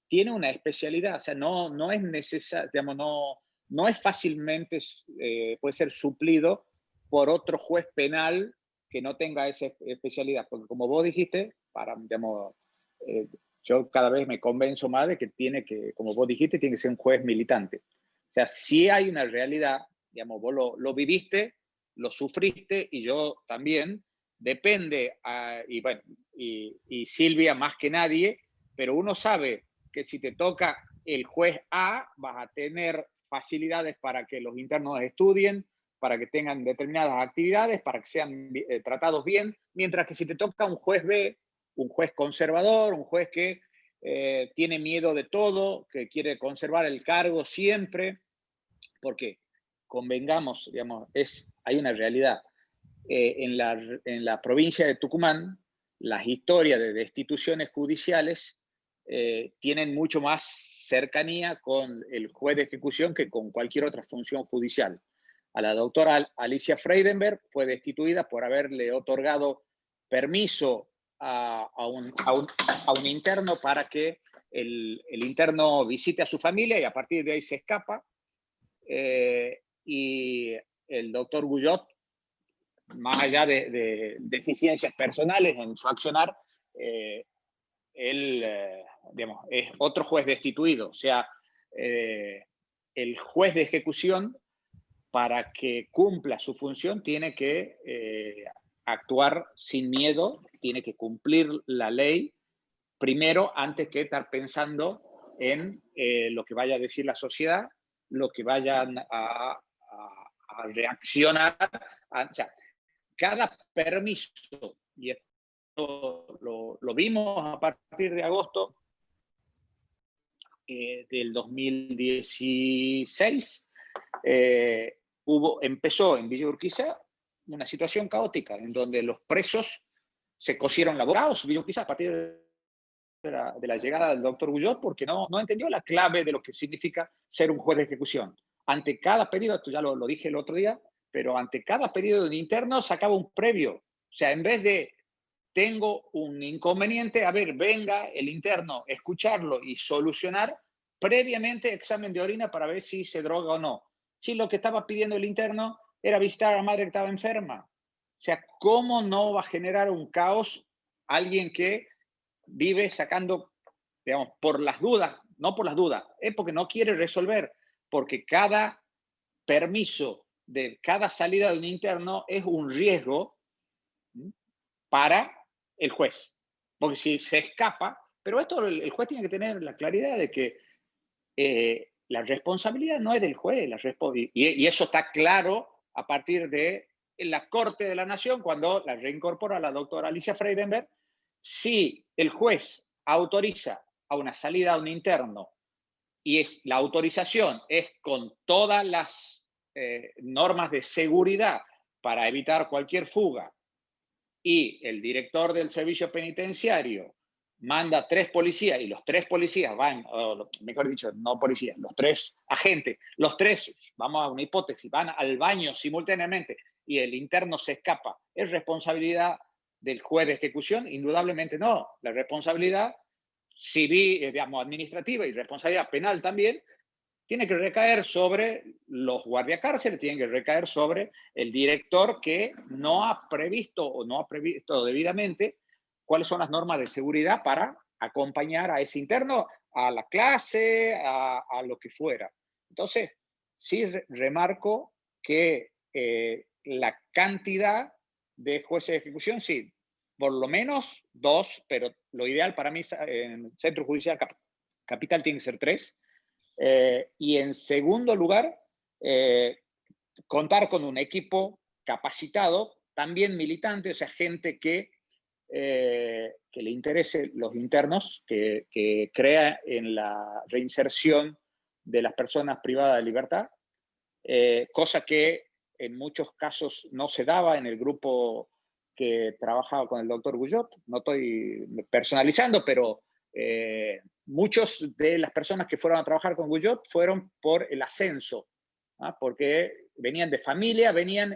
tiene una especialidad. O sea, no es necesario, digamos, no es fácilmente, puede ser suplido por otro juez penal que no tenga esa especialidad. Porque como vos dijiste, digamos, yo cada vez me convenzo más de que como vos dijiste, tiene que ser un juez militante. O sea, si hay una realidad, digamos, vos lo viviste, lo sufriste, y yo también, depende, y Silvia más que nadie, pero uno sabe que si te toca el juez A, vas a tener facilidades para que los internos estudien, para que tengan determinadas actividades, para que sean tratados bien, mientras que si te toca un juez B, un juez conservador, un juez que tiene miedo de todo, que quiere conservar el cargo siempre, porque convengamos, digamos, hay una realidad. En la provincia de Tucumán, las historias de destituciones judiciales tienen mucho más cercanía con el juez de ejecución que con cualquier otra función judicial. A la doctora Alicia Freidenberg fue destituida por haberle otorgado permiso a un interno para que el interno visite a su familia, y a partir de ahí se escapa. Y el doctor Guyot, más allá de deficiencias personales en su accionar, él digamos, es otro juez destituido. O sea, el juez de ejecución para que cumpla su función, tiene que actuar sin miedo, tiene que cumplir la ley primero antes que estar pensando en lo que vaya a decir la sociedad, lo que vayan a reaccionar. O sea, cada permiso, y esto lo vimos a partir de agosto del 2016, empezó en Villa Urquiza una situación caótica en donde los presos se cosieron laborados. Villa Urquiza, a partir de la llegada del doctor Guyot, porque no entendió la clave de lo que significa ser un juez de ejecución. Ante cada pedido, esto ya lo dije el otro día, pero ante cada pedido de un interno sacaba un previo. O sea, en vez de tengo un inconveniente, a ver, venga el interno, escucharlo y solucionar previamente examen de orina para ver si se droga o no. Si lo que estaba pidiendo el interno era visitar a la madre que estaba enferma. O sea, ¿cómo no va a generar un caos alguien que vive sacando, digamos, por las dudas, no por las dudas, es porque no quiere resolver, porque cada permiso de cada salida de un interno es un riesgo para el juez. Porque si se escapa, pero esto el juez tiene que tener la claridad de que la responsabilidad no es del juez, y eso está claro a partir de la Corte de la Nación, cuando la reincorpora la doctora Alicia Freidenberg. Si el juez autoriza a una salida a un interno y la autorización es con todas las normas de seguridad para evitar cualquier fuga, y el director del servicio penitenciario manda 3 policías y los 3 policías van, o mejor dicho, no policías, los 3 agentes, los 3, vamos a una hipótesis, van al baño simultáneamente y el interno se escapa, ¿es responsabilidad del juez de ejecución? Indudablemente no. La responsabilidad civil, digamos, administrativa y responsabilidad penal también tiene que recaer sobre los guardiacárceles, tiene que recaer sobre el director que no ha previsto o no ha previsto debidamente cuáles son las normas de seguridad para acompañar a ese interno a la clase, a lo que fuera. Entonces, sí remarco que la cantidad de jueces de ejecución, sí, por lo menos 2, pero lo ideal para mí en el Centro Judicial Capital tiene que ser 3. Y en segundo lugar, contar con un equipo capacitado, también militante, o sea, gente que le interese los internos, que crea en la reinserción de las personas privadas de libertad, cosa que en muchos casos no se daba en el grupo que trabajaba con el doctor Guyot. No estoy personalizando, pero muchos de las personas que fueron a trabajar con Guyot fueron por el ascenso, porque venían de familia,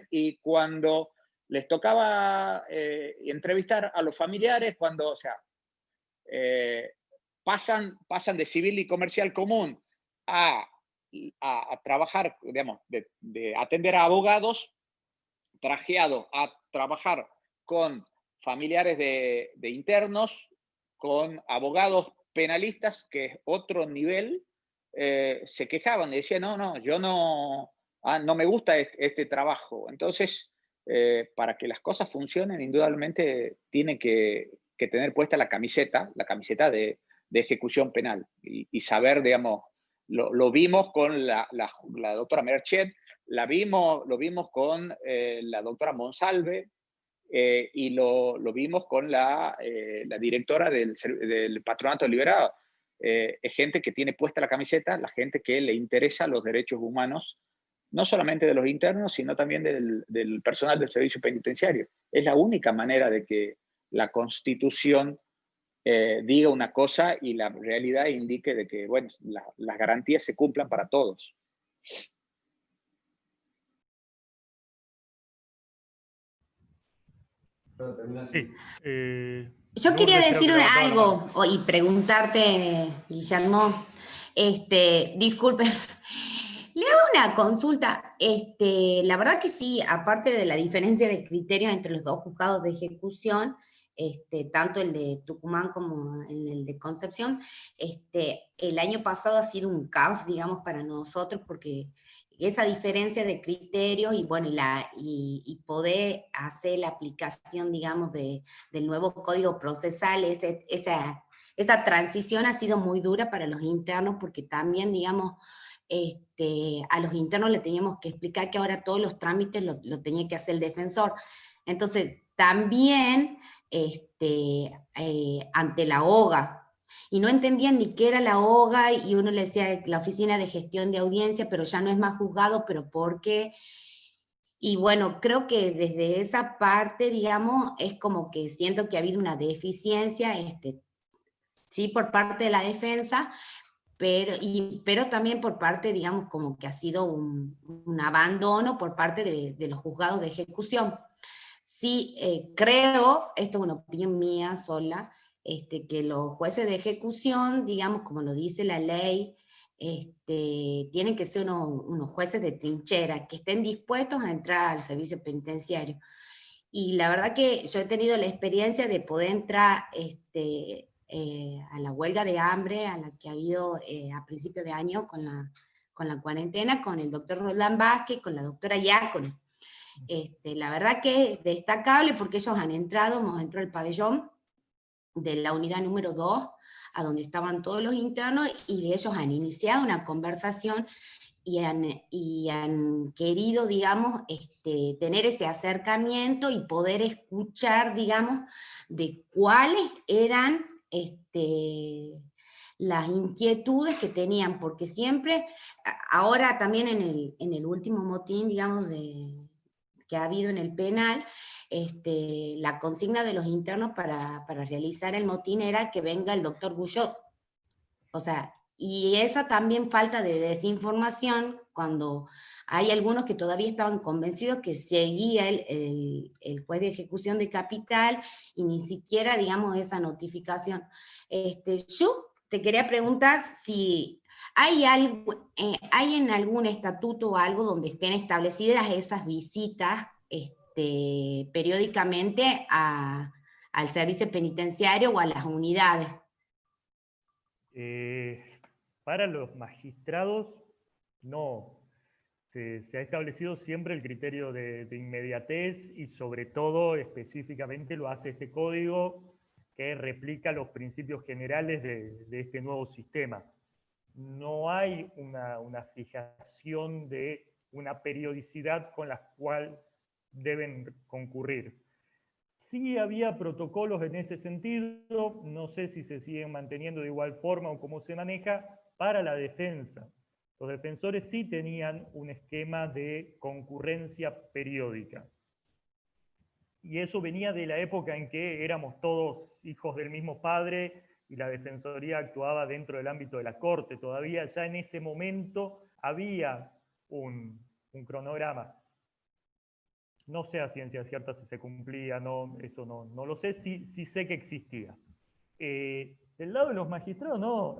y cuando les tocaba entrevistar a los familiares, o sea, pasan de civil y comercial común a trabajar, digamos, de atender a abogados, trajeado a trabajar con familiares de internos, con abogados penalistas, que es otro nivel, se quejaban y decían, no, yo no me gusta este trabajo. Entonces, para que las cosas funcionen, indudablemente tiene que tener puesta la camiseta de ejecución penal y saber, digamos, lo vimos con la doctora Merchet, lo vimos con la doctora Monsalve, y lo vimos con la directora del Patronato Liberado. Es gente que tiene puesta la camiseta, la gente que le interesa los derechos humanos, no solamente de los internos, sino también del personal del servicio penitenciario. Es la única manera de que la Constitución diga una cosa y la realidad indique de que, bueno, las garantías se cumplan para todos. Sí, Yo quería Lourdes, creo decir que levantaba la mano. algo y preguntarte, Guillermo, disculpe, le hago una consulta. La verdad que sí, aparte de la diferencia de criterios entre los dos juzgados de ejecución, tanto el de Tucumán como el de Concepción, el año pasado ha sido un caos, digamos, para nosotros, porque esa diferencia de criterios y, bueno, y poder hacer la aplicación, digamos, del nuevo código procesal, esa transición ha sido muy dura para los internos, porque también, digamos, a los internos le teníamos que explicar que ahora todos los trámites lo tenía que hacer el defensor. Entonces, también ante la OGA, y no entendían ni qué era la OGA, y uno le decía la Oficina de Gestión de Audiencia, pero ya no es más juzgado, pero ¿por qué? Y bueno, creo que desde esa parte, digamos, es como que siento que ha habido una deficiencia, sí por parte de la defensa, pero también por parte, digamos, como que ha sido un abandono por parte de los juzgados de ejecución. Sí, creo, esto es una opinión mía sola, que los jueces de ejecución, digamos, como lo dice la ley, tienen que ser unos jueces de trinchera, que estén dispuestos a entrar al servicio penitenciario. Y la verdad que yo he tenido la experiencia de poder entrar a la huelga de hambre a la que ha habido a principios de año con la cuarentena, con el doctor Roland Vázquez, con la doctora Iácono. La verdad que es destacable porque ellos hemos entrado al pabellón de la unidad número 2, a donde estaban todos los internos, y ellos han iniciado una conversación y han querido, digamos, tener ese acercamiento y poder escuchar, digamos, de cuáles eran las inquietudes que tenían, porque siempre, ahora también en el último motín, digamos, que ha habido en el penal, la consigna de los internos para realizar el motín era que venga el doctor Guyot. O sea, y esa también falta de desinformación, cuando hay algunos que todavía estaban convencidos que seguía el juez de ejecución de capital, y ni siquiera, digamos, esa notificación. Yo te quería preguntar si hay en algún estatuto o algo donde estén establecidas esas visitas periódicamente al servicio penitenciario o a las unidades. Para los magistrados, no. Se ha establecido siempre el criterio de inmediatez, y sobre todo, específicamente, lo hace este código que replica los principios generales de este nuevo sistema. No hay una fijación de una periodicidad con la cual deben concurrir. Sí había protocolos en ese sentido, no sé si se siguen manteniendo de igual forma o cómo se maneja para la defensa. Los defensores sí tenían un esquema de concurrencia periódica. Y eso venía de la época en que éramos todos hijos del mismo padre y la defensoría actuaba dentro del ámbito de la corte. Todavía ya en ese momento había un cronograma. No sé a ciencia cierta si se cumplía, no, eso no lo sé, sí sé que existía. Del lado de los magistrados, no.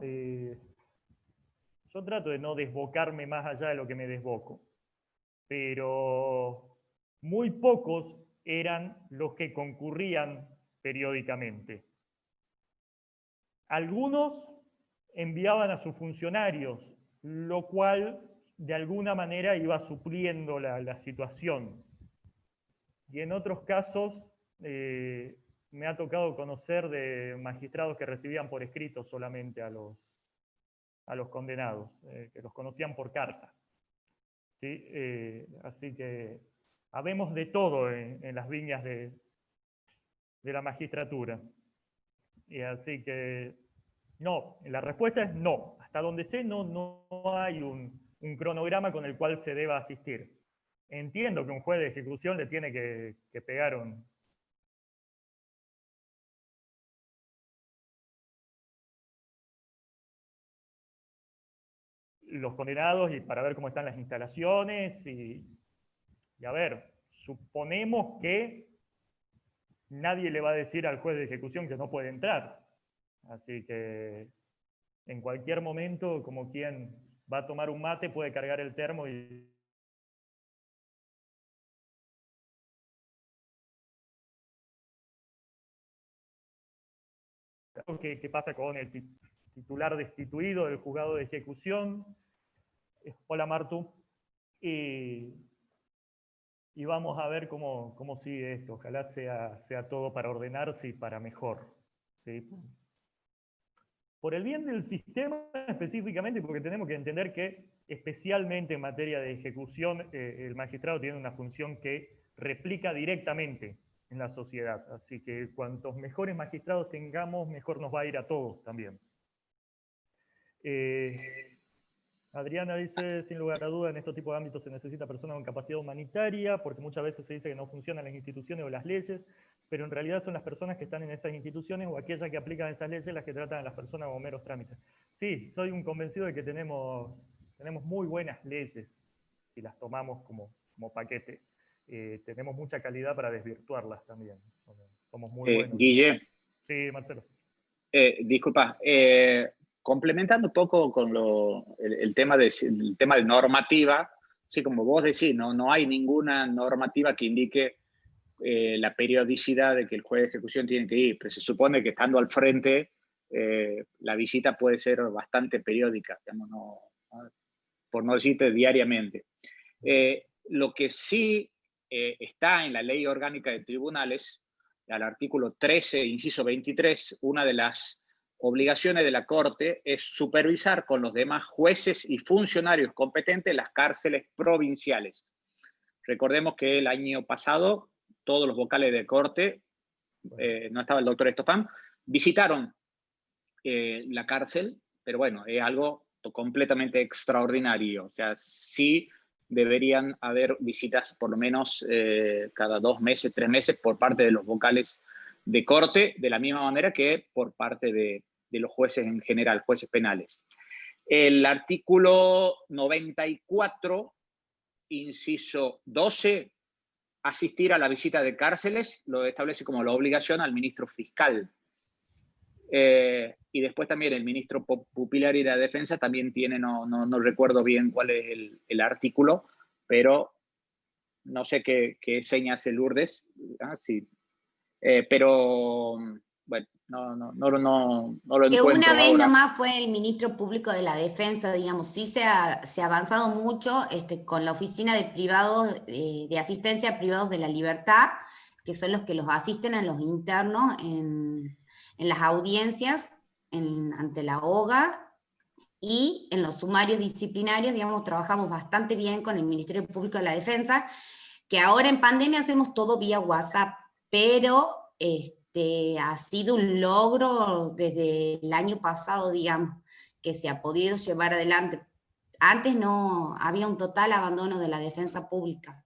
Yo trato de no desbocarme más allá de lo que me desboco, pero muy pocos eran los que concurrían periódicamente. Algunos enviaban a sus funcionarios, lo cual de alguna manera iba supliendo la situación. Y en otros casos me ha tocado conocer de magistrados que recibían por escrito solamente a los condenados, que los conocían por carta. ¿Sí? Así que habemos de todo en las viñas de la magistratura. Y así que no, la respuesta es no. Hasta donde sé, no hay un cronograma con el cual se deba asistir. Entiendo que un juez de ejecución le tiene que pegar los condenados y para ver cómo están las instalaciones y a ver, suponemos que nadie le va a decir al juez de ejecución que no puede entrar. Así que en cualquier momento, como quien va a tomar un mate, puede cargar el termo y ¿qué pasa con el titular destituido del juzgado de ejecución? Hola, Martu. Y vamos a ver cómo sigue esto. Ojalá sea todo para ordenarse y para mejor, ¿sí? Por el bien del sistema específicamente, porque tenemos que entender que especialmente en materia de ejecución, el magistrado tiene una función que replica directamente en la sociedad. Así que cuantos mejores magistrados tengamos, mejor nos va a ir a todos también. Adriana dice, sin lugar a duda, en estos tipos de ámbitos se necesita personas con capacidad humanitaria, porque muchas veces se dice que no funcionan las instituciones o las leyes, pero en realidad son las personas que están en esas instituciones o aquellas que aplican esas leyes las que tratan a las personas como meros trámites. Sí, soy un convencido de que tenemos muy buenas leyes y las tomamos como paquete. Tenemos mucha calidad para desvirtuarlas también. Somos muy buenos. Guille. Sí, Marcelo. Disculpa, complementando un poco con el tema de normativa, sí, como vos decís, no hay ninguna normativa que indique la periodicidad de que el juez de ejecución tiene que ir, pero se supone que estando al frente, la visita puede ser bastante periódica, digamos, por no decirte diariamente. Lo que sí está en la Ley Orgánica de Tribunales, al artículo 13, inciso 23, una de las obligaciones de la Corte es supervisar con los demás jueces y funcionarios competentes las cárceles provinciales. Recordemos que el año pasado todos los vocales de Corte, no estaba el doctor Estofán, visitaron la cárcel, pero bueno, es algo completamente extraordinario. O sea, sí deberían haber visitas por lo menos cada 2 meses, 3 meses por parte de los vocales de Corte, de la misma manera que por parte de los jueces en general, jueces penales. El artículo 94, inciso 12, asistir a la visita de cárceles, lo establece como la obligación al ministro fiscal. Y después también el ministro pupilar y de la defensa también tiene, no recuerdo bien cuál es el artículo, pero no sé qué seña hace Lourdes, sí. Pero bueno, no lo encuentro ahora. Una vez nomás fue el ministro público de la defensa, digamos, sí se ha avanzado mucho con la oficina de privados, de asistencia a privados de la libertad, que son los que los asisten a los internos en las audiencias ante la OGA y en los sumarios disciplinarios, digamos, trabajamos bastante bien con el Ministerio Público de la Defensa, que ahora en pandemia hacemos todo vía WhatsApp, pero ha sido un logro desde el año pasado, digamos, que se ha podido llevar adelante. Antes no había un total abandono de la defensa pública.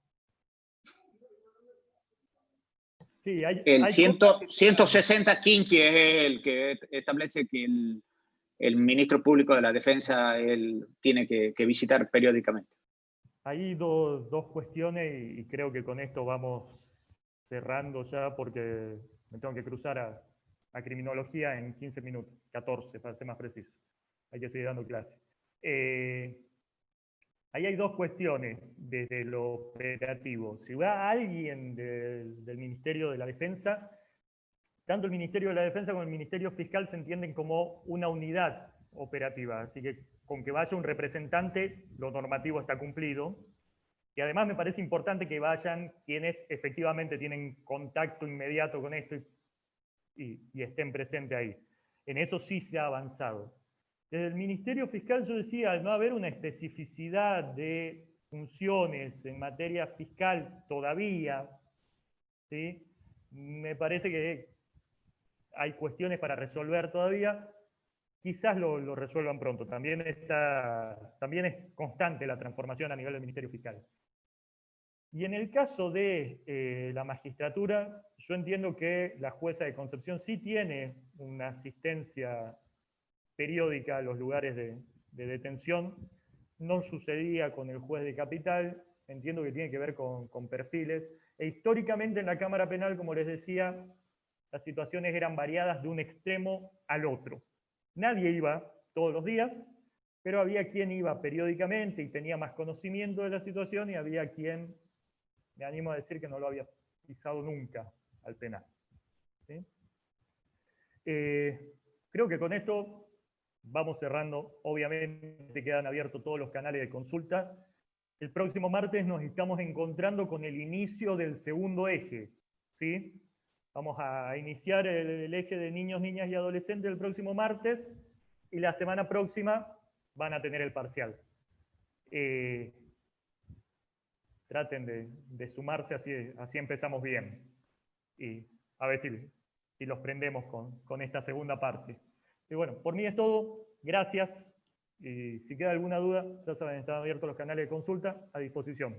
Sí, el 160 Quinqui es el que establece que el ministro público de la defensa él tiene que visitar periódicamente. Hay dos cuestiones y creo que con esto vamos cerrando ya porque me tengo que cruzar a criminología en 15 minutos, 14 para ser más preciso. Hay que seguir dando clase. Ahí hay dos cuestiones desde lo operativo. Si va alguien del Ministerio de la Defensa, tanto el Ministerio de la Defensa como el Ministerio Fiscal se entienden como una unidad operativa. Así que con que vaya un representante, lo normativo está cumplido. Y además me parece importante que vayan quienes efectivamente tienen contacto inmediato con esto y estén presentes ahí. En eso sí se ha avanzado. Desde el Ministerio Fiscal yo decía, al no haber una especificidad de funciones en materia fiscal todavía, ¿sí? Me parece que hay cuestiones para resolver todavía, quizás lo resuelvan pronto. También es constante la transformación a nivel del Ministerio Fiscal. Y en el caso de la magistratura, yo entiendo que la jueza de Concepción sí tiene una asistencia periódica a los lugares de detención. No sucedía con el juez de Capital, entiendo que tiene que ver con perfiles. E históricamente en la Cámara Penal, como les decía, las situaciones eran variadas de un extremo al otro. Nadie iba todos los días, pero había quien iba periódicamente y tenía más conocimiento de la situación y había quien, me animo a decir, que no lo había pisado nunca al penal. ¿Sí? Creo que con esto vamos cerrando. Obviamente quedan abiertos todos los canales de consulta el próximo martes nos estamos encontrando con el inicio del segundo eje, ¿sí? Vamos a iniciar el eje de niños, niñas y adolescentes el próximo martes, y la semana próxima van a tener el parcial. Traten de sumarse, así empezamos bien. Y a ver si los prendemos con esta segunda parte. Y bueno, por mí es todo. Gracias. Y si queda alguna duda, ya saben, están abiertos los canales de consulta a disposición.